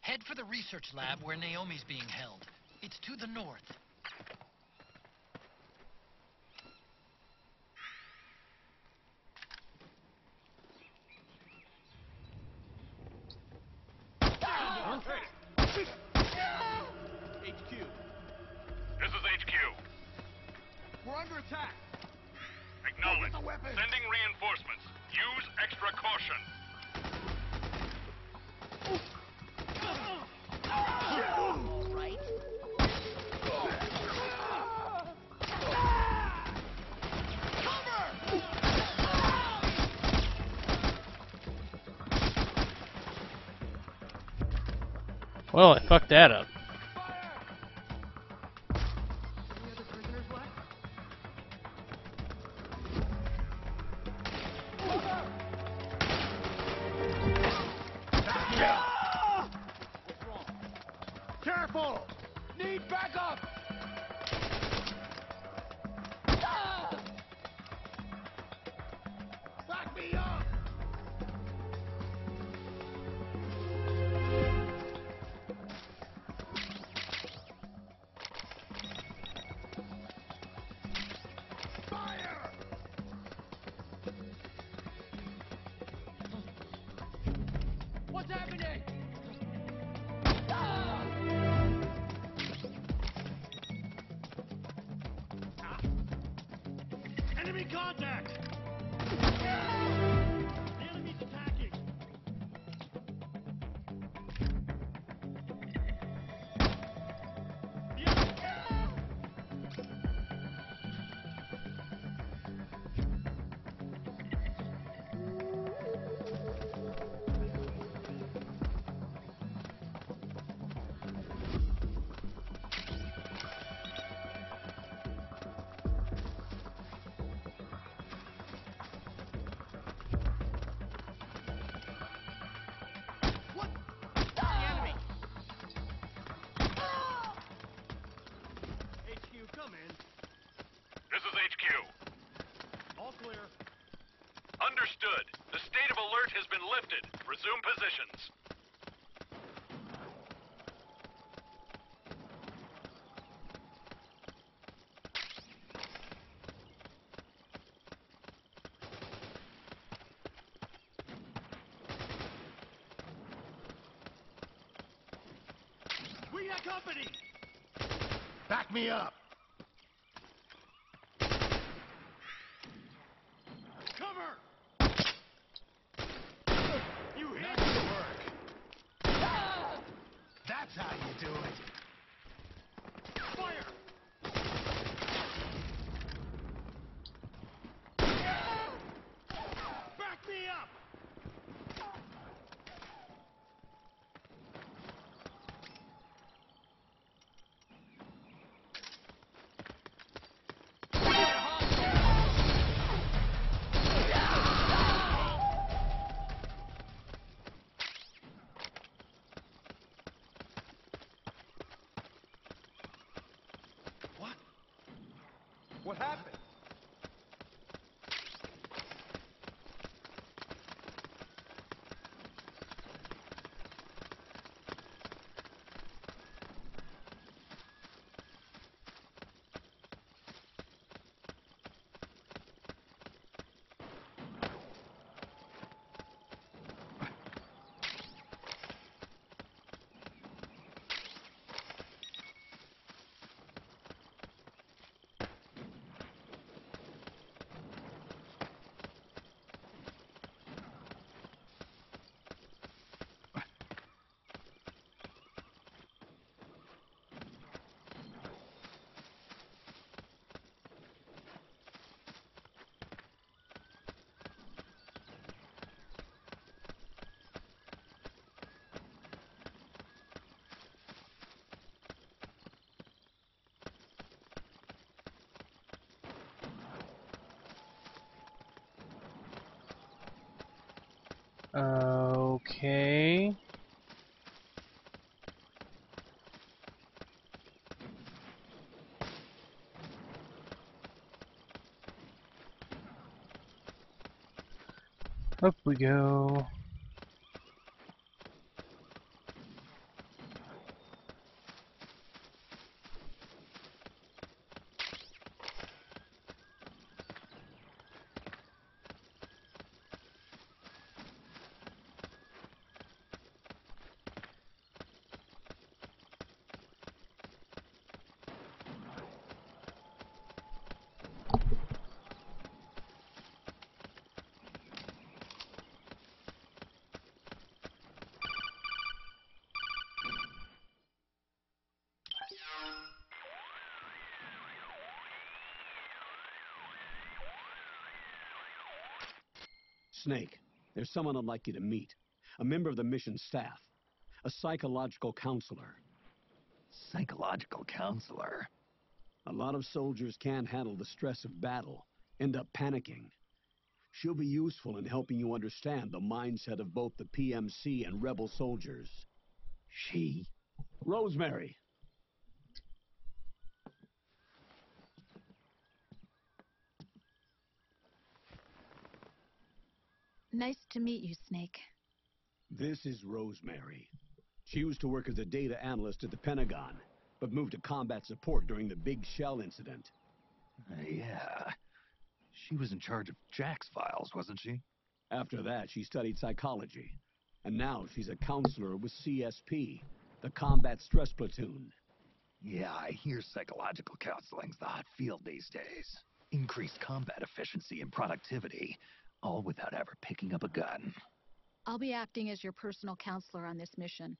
Head for the research lab where Naomi's being held. It's to the north. HQ. This is HQ. We're under attack. Acknowledge. Get the weapon. Sending reinforcements. Use extra caution. Well, I fucked that up. Any other prisoners left? What's wrong? Careful! Need backup! Back me up! Fire! What's happening? Enemy contact! The enemy's attacking! HQ, come in. This is HQ. All clear. Understood. The state of alert has been lifted. Resume positions. We got company! Back me up! Cover! You hit! Nice work! That's how you do it! Fire! Back me up! What happened? Okay. Up we go. Snake, there's someone I'd like you to meet. A member of the mission staff. a psychological counselor. Psychological counselor? A lot of soldiers can't handle the stress of battle, end up panicking. She'll be useful in helping you understand the mindset of both the PMC and rebel soldiers. She? Rosemary. Nice to meet you, Snake. This is Rosemary. She used to work as a data analyst at the Pentagon, but moved to combat support during the Big Shell incident. Yeah. She was in charge of Jack's files, wasn't she? After that, she studied psychology. And now she's a counselor with CSP, the Combat Stress Platoon. Yeah, I hear psychological counseling's the hot field these days. Increased combat efficiency and productivity, all without ever picking up a gun. I'll be acting as your personal counselor on this mission.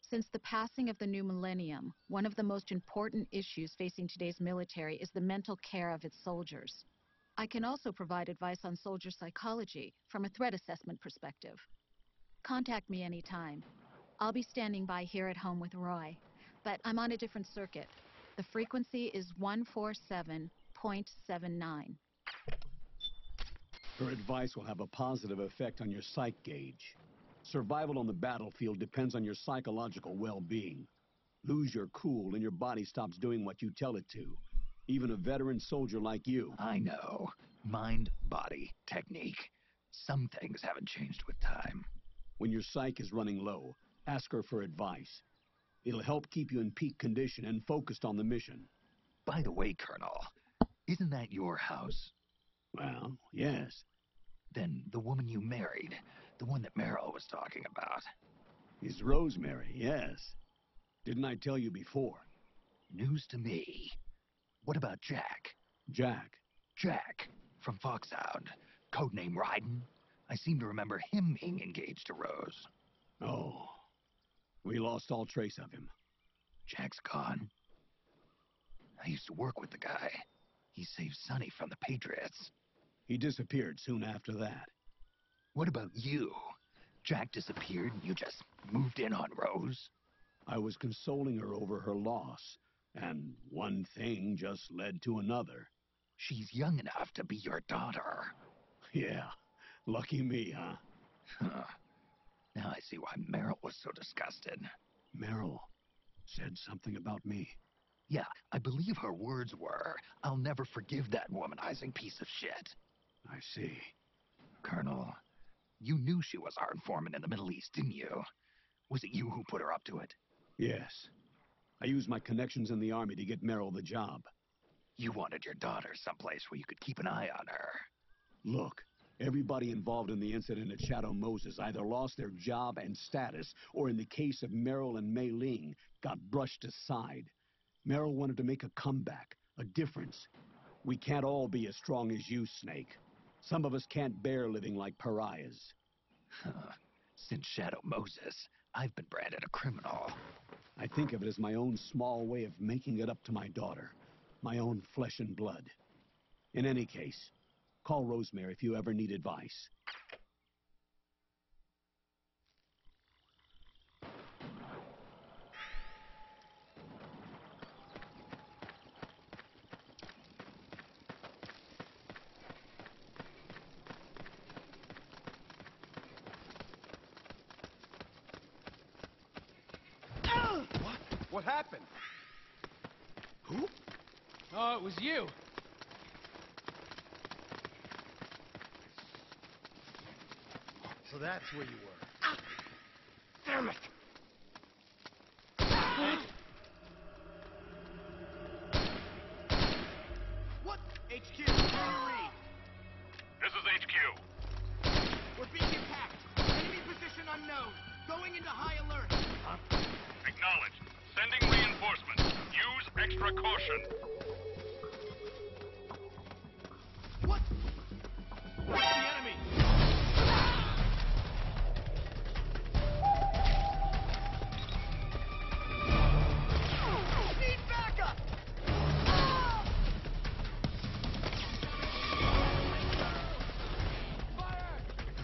Since the passing of the new millennium, one of the most important issues facing today's military is the mental care of its soldiers. I can also provide advice on soldier psychology from a threat assessment perspective. Contact me anytime. I'll be standing by here at home with Roy, but I'm on a different circuit. The frequency is 147.79. Her advice will have a positive effect on your psych gauge. Survival on the battlefield depends on your psychological well-being. Lose your cool and your body stops doing what you tell it to. Even a veteran soldier like you. I know. Mind, body, technique. Some things haven't changed with time. When your psyche is running low, ask her for advice. It'll help keep you in peak condition and focused on the mission. By the way, Colonel, isn't that your house? Well, yes. Then the woman you married, the one that Meryl was talking about. Is Rosemary, yes. Didn't I tell you before? News to me. What about Jack? Jack? Jack, from Foxhound. Codename Ryden. I seem to remember him being engaged to Rose. Oh. We lost all trace of him. Jack's gone. I used to work with the guy. He saved Sonny from the Patriots. He disappeared soon after that. What about you? Jack disappeared and you just moved in on Rose? I was consoling her over her loss, and one thing just led to another. She's young enough to be your daughter. Yeah, lucky me, huh? Now I see why Meryl was so disgusted. Meryl said something about me. Yeah, I believe her words were, "I'll never forgive that womanizing piece of shit." I see. Colonel, you knew she was our informant in the Middle East, didn't you? Was it you who put her up to it? Yes. I used my connections in the Army to get Meryl the job. You wanted your daughter someplace where you could keep an eye on her. Look, everybody involved in the incident at Shadow Moses either lost their job and status, or in the case of Meryl and Mei Ling, got brushed aside. Meryl wanted to make a comeback, a difference. We can't all be as strong as you, Snake. Some of us can't bear living like pariahs. Since Shadow Moses, I've been branded a criminal. I think of it as my own small way of making it up to my daughter. My own flesh and blood. In any case, call Rosemary if you ever need advice. What happened? Who? Oh, it was you. So that's where you were. Ah! Damn it! What? HQ, read. This is HQ. We're being attacked. Enemy position unknown. Going into high alert. Huh? Acknowledged. Sending reinforcements. Use extra caution. What? Where's the enemy? Need backup!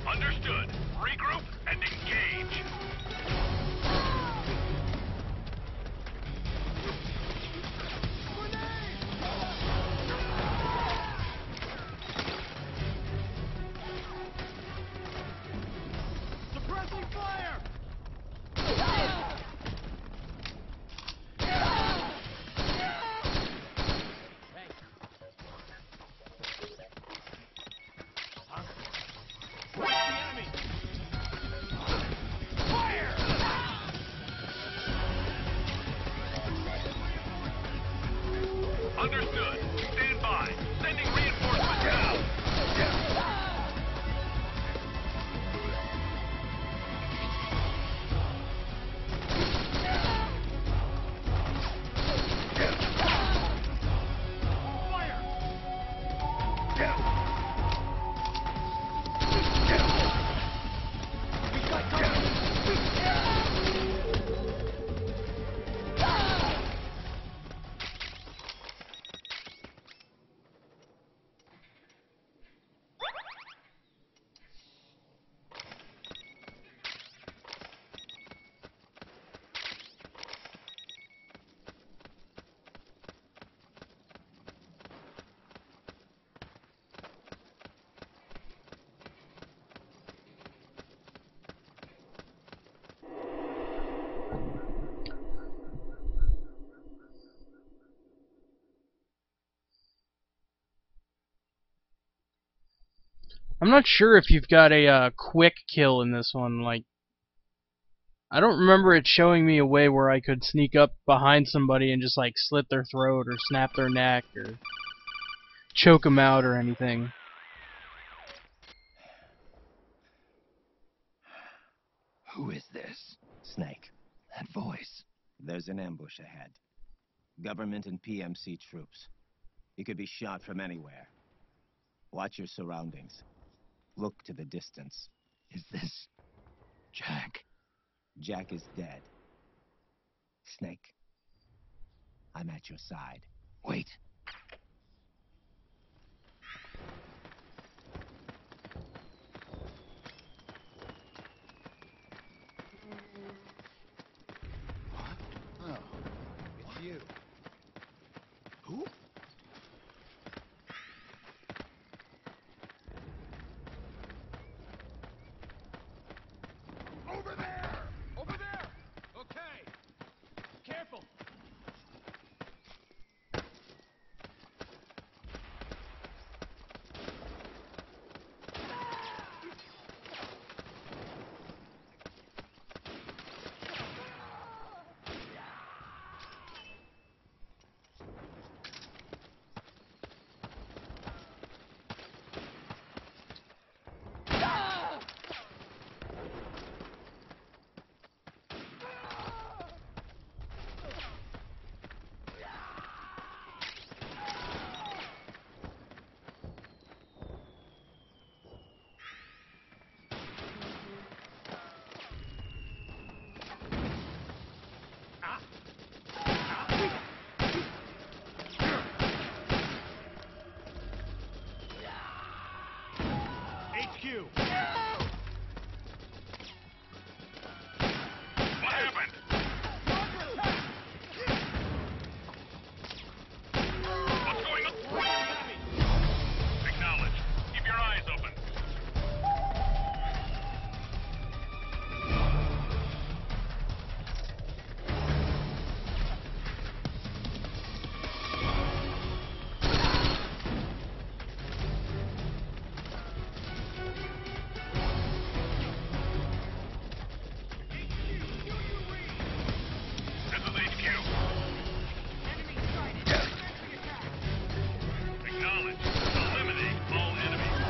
Understood. Regroup and engage. I'm not sure if you've got a quick kill in this one. Like, I don't remember it showing me a way where I could sneak up behind somebody and just like slit their throat or snap their neck or choke them out or anything. Who is this? Snake. That voice. There's an ambush ahead. Government and PMC troops. You could be shot from anywhere. Watch your surroundings. Look to the distance. Is this Jack? Jack is dead. Snake, I'm at your side. Wait. Oh, it's you. Who? Over there! Over there! Okay. Careful. HQ. What happened? What's going on? Acknowledge. Keep your eyes open. This is HQ. Acknowledge. Eliminate all enemies.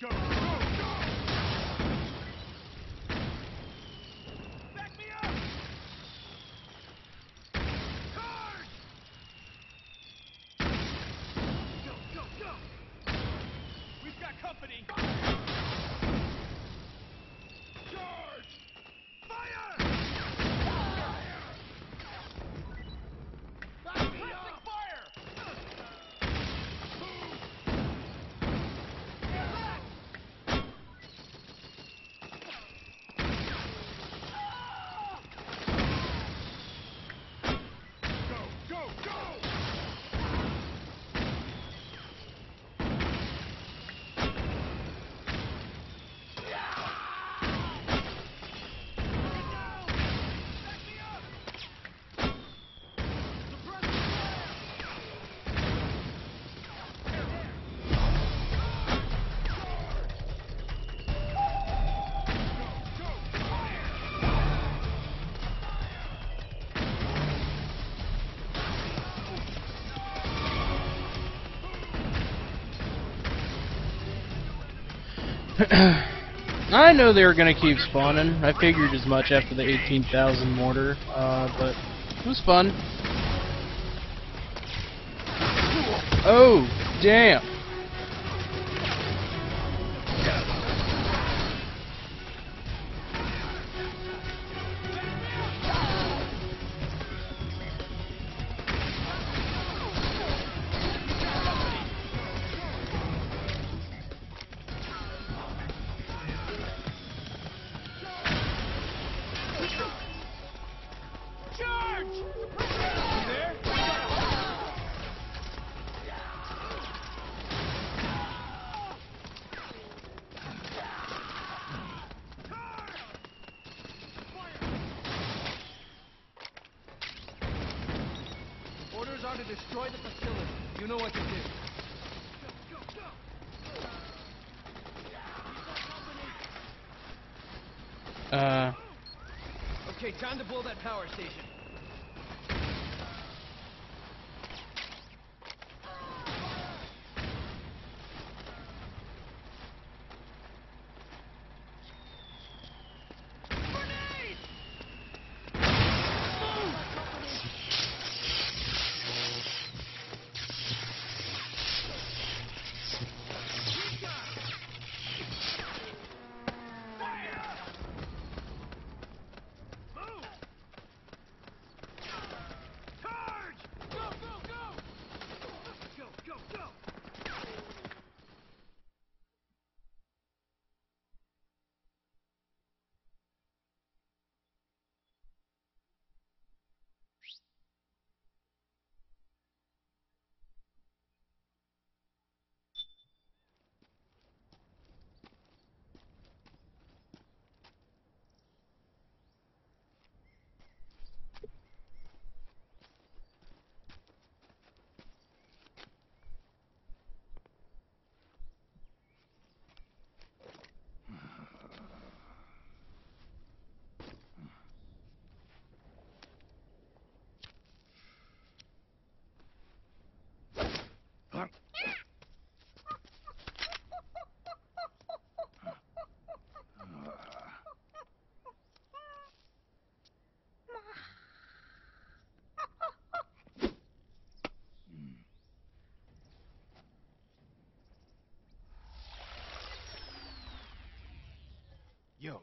Go, go, go! Back me up! Charge! Go, go, go! We've got company! Charge! Fire! I know they were gonna keep spawning. I figured as much after the 18,000 mortar, but it was fun. Oh, damn. Orders are to destroy the facility. You know what to do. Okay, time to blow that power station. Yo,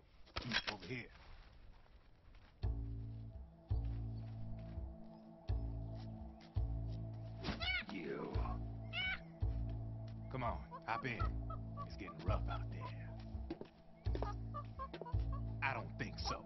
over here. You. Come on, hop in. It's getting rough out there. I don't think so.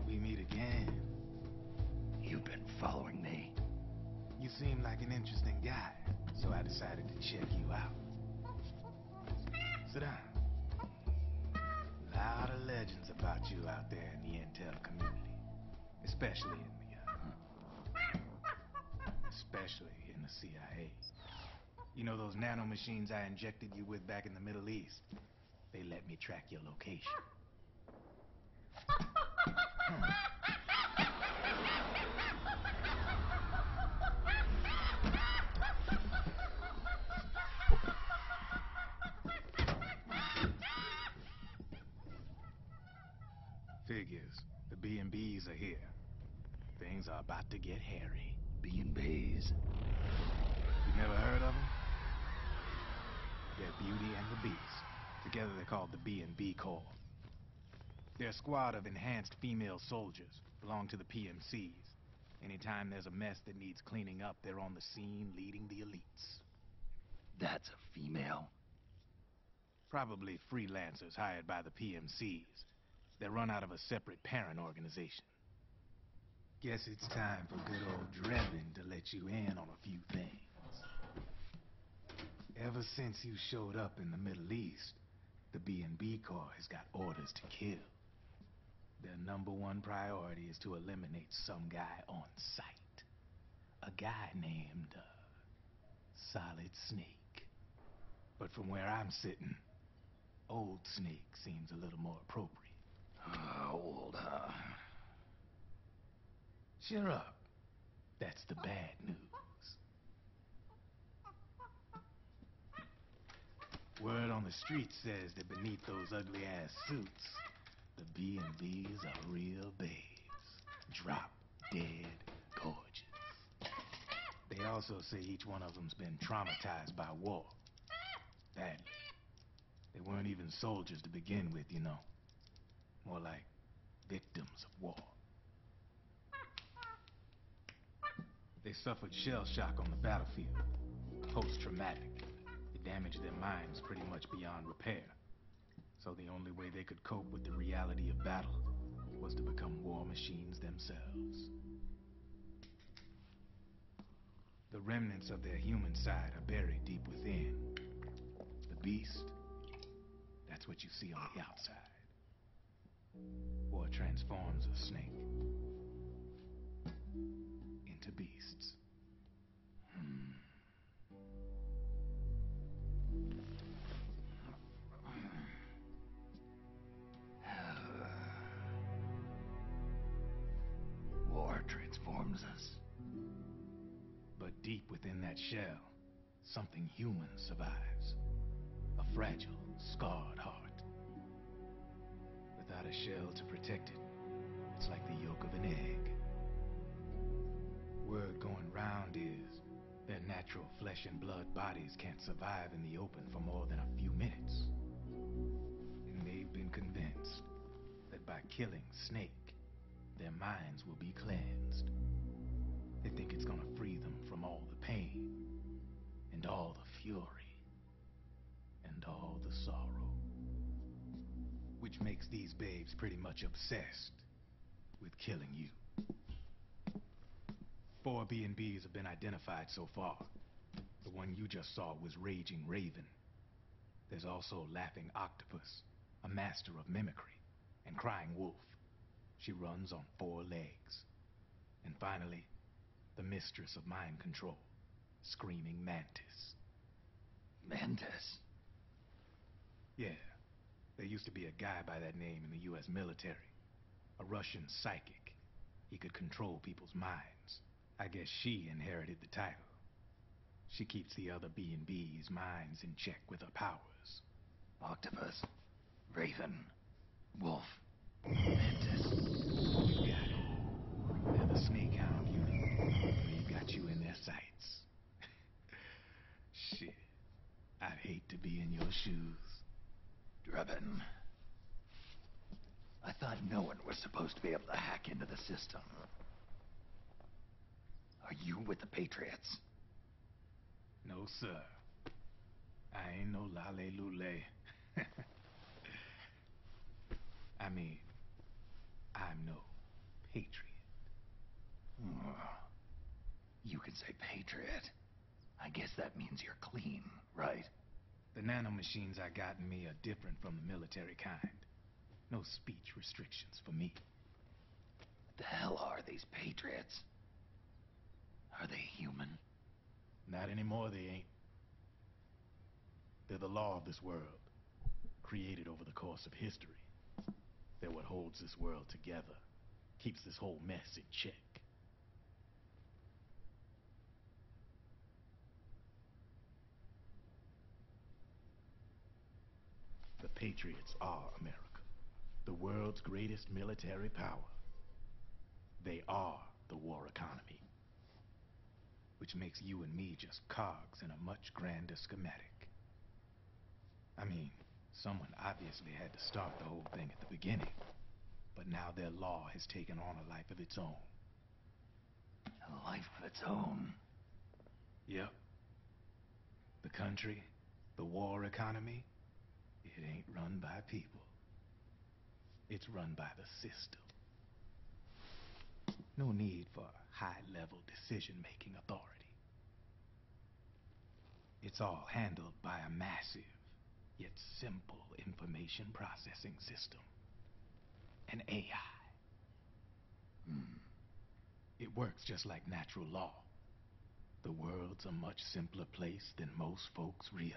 We meet again. You've been following me. You seem like an interesting guy, so I decided to check you out. Sit down. A lot of legends about you out there in the intel community, especially in the CIA. You know those nanomachines I injected you with back in the Middle East? They let me track your location. Figures. The B&Bs are here. Things are about to get hairy. B&Bs. You never heard of them? They're Beauty and the Beast. Together they're called the B&B Corps. They're a squad of enhanced female soldiers, belong to the PMCs. Anytime there's a mess that needs cleaning up, they're on the scene leading the elites. That's a female. Probably freelancers hired by the PMCs. They run out of a separate parent organization. Guess it's time for good old Drebin to let you in on a few things. Ever since you showed up in the Middle East, the B&B Corps has got orders to kill. Their #1 priority is to eliminate some guy on sight. A guy named, Solid Snake. But from where I'm sitting, Old Snake seems a little more appropriate. Old, huh? Cheer up. That's the bad news. Word on the street says that beneath those ugly-ass suits, the B&Bs are real babes. Drop dead gorgeous. They also say each one of them's been traumatized by war. Badly. They weren't even soldiers to begin with, you know. More like victims of war. They suffered shell shock on the battlefield. Post-traumatic. It damaged their minds pretty much beyond repair. So the only way they could cope with the reality of battle was to become war machines themselves. The remnants of their human side are buried deep within. The beast, that's what you see on the outside. War transforms a snake into beasts. War transforms us. But deep within that shell, something human survives. A fragile, scarred heart. Without a shell to protect it, it's like the yolk of an egg. Word going round is their natural flesh and blood bodies can't survive in the open for more than a few minutes. And they've been convinced that by killing Snake, their minds will be cleansed. They think it's gonna free them from all the pain, and all the fury, and all the sorrow. Which makes these babes pretty much obsessed with killing you. 4 B&Bs have been identified so far. The one you just saw was Raging Raven. There's also Laughing Octopus, a master of mimicry, and Crying Wolf. She runs on 4 legs. And finally, the mistress of mind control, Screaming Mantis. Mantis? Yeah, there used to be a guy by that name in the U.S. military. A Russian psychic. He could control people's minds. I guess she inherited the title. She keeps the other B&B's minds in check with her powers. Octopus, Raven, Wolf, Mantis. You got it. They're the snake hound unit. They've got you in their sights. Shit. I'd hate to be in your shoes. Drebin. I thought no one was supposed to be able to hack into the system. Are you with the Patriots? No, sir. I ain't no lale-lule. I mean, I'm no patriot. You can say patriot. I guess that means you're clean, right? The nanomachines I got in me are different from the military kind. No speech restrictions for me. What the hell are these Patriots? Are they human? Not anymore, they ain't. They're the law of this world, created over the course of history. They're what holds this world together, keeps this whole mess in check. The Patriots are America, the world's greatest military power. They are the war economy, which makes you and me just cogs in a much grander schematic. I mean, someone obviously had to start the whole thing at the beginning, but now their law has taken on a life of its own. A life of its own? Yep. The country, the war economy, it ain't run by people. It's run by the system. No need for high-level decision-making authority. It's all handled by a massive, yet simple information processing system. An AI. It works just like natural law. The world's a much simpler place than most folks realize.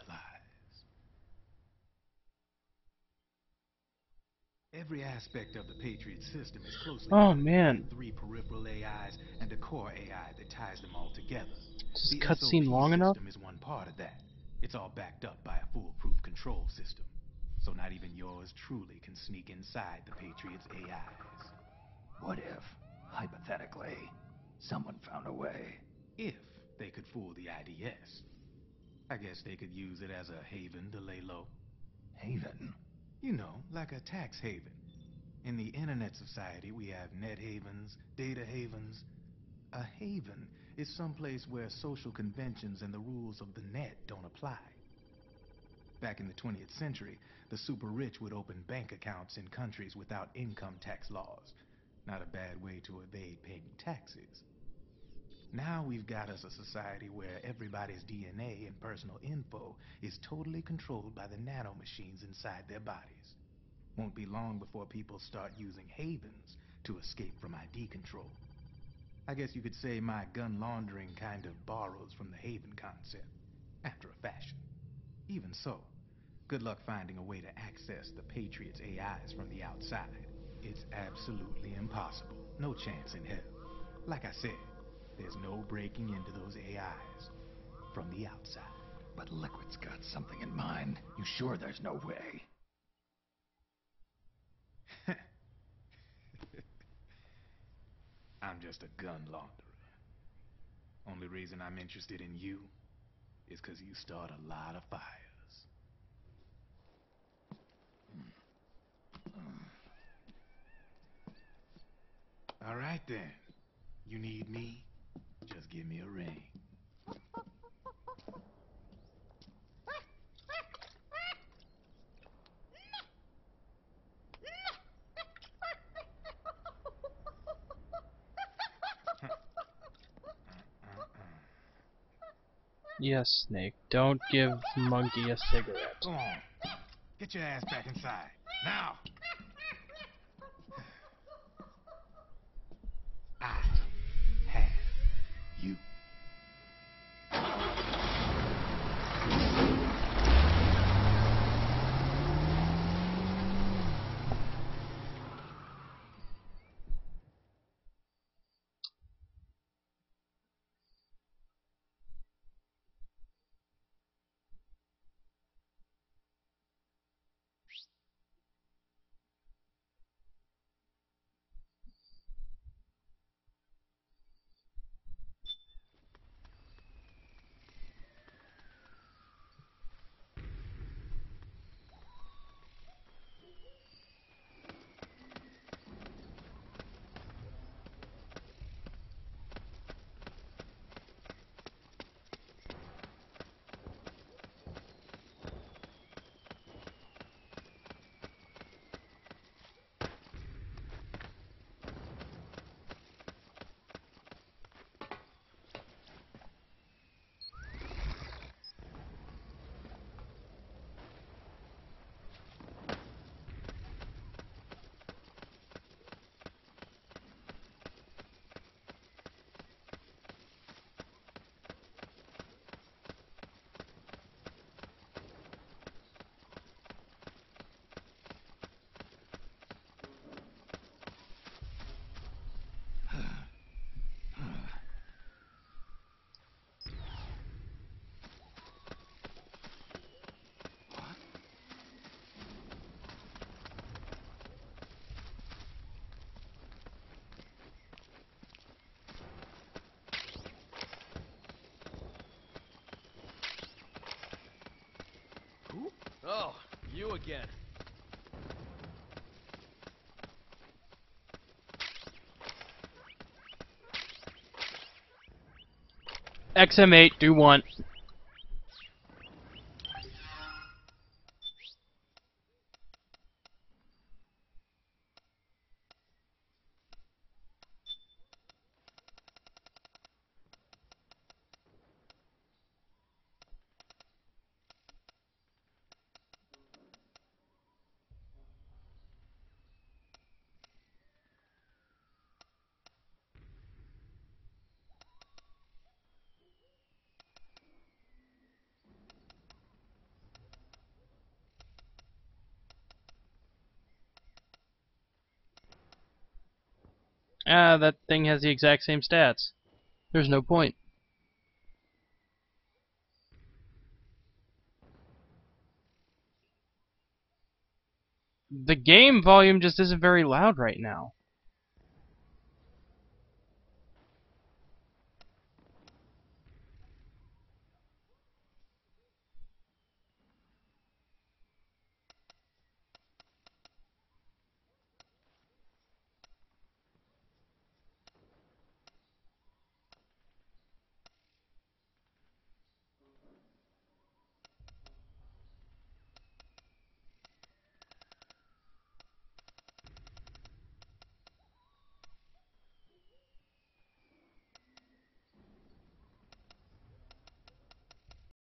Every aspect of the Patriot system is closely Oh connected man, with 3 peripheral AIs and a core AI that ties them all together. is this The cutscene SOP long enough? system is one part of that. It's all backed up by a foolproof control system. So not even yours truly can sneak inside the Patriot's AIs. What if, hypothetically, someone found a way? If they could fool the IDS. I guess they could use it as a haven to lay low. Haven? You know, like a tax haven. In the internet society, we have net havens, data havens. A haven is someplace where social conventions and the rules of the net don't apply. Back in the 20th century, the super rich would open bank accounts in countries without income tax laws. Not a bad way to evade paying taxes. Now we've got us a society where everybody's DNA and personal info is totally controlled by the nanomachines inside their bodies. Won't be long before people start using havens to escape from ID control. I guess you could say my gun laundering kind of borrows from the haven concept, after a fashion. Even so, good luck finding a way to access the Patriots' AIs from the outside. It's absolutely impossible. No chance in hell. Like I said, there's no breaking into those AIs from the outside. But Liquid's got something in mind. You sure there's no way? I'm just a gun launderer. Only reason I'm interested in you is because you start a lot of fires. All right then. You need me? Just give me a ring. Yes, Snake. Don't give Monkey a cigarette. Go on. Get your ass back inside. Now! I have you. Oh, you again. XM8, do one. Ah, that thing has the exact same stats. There's no point. The game volume just isn't very loud right now.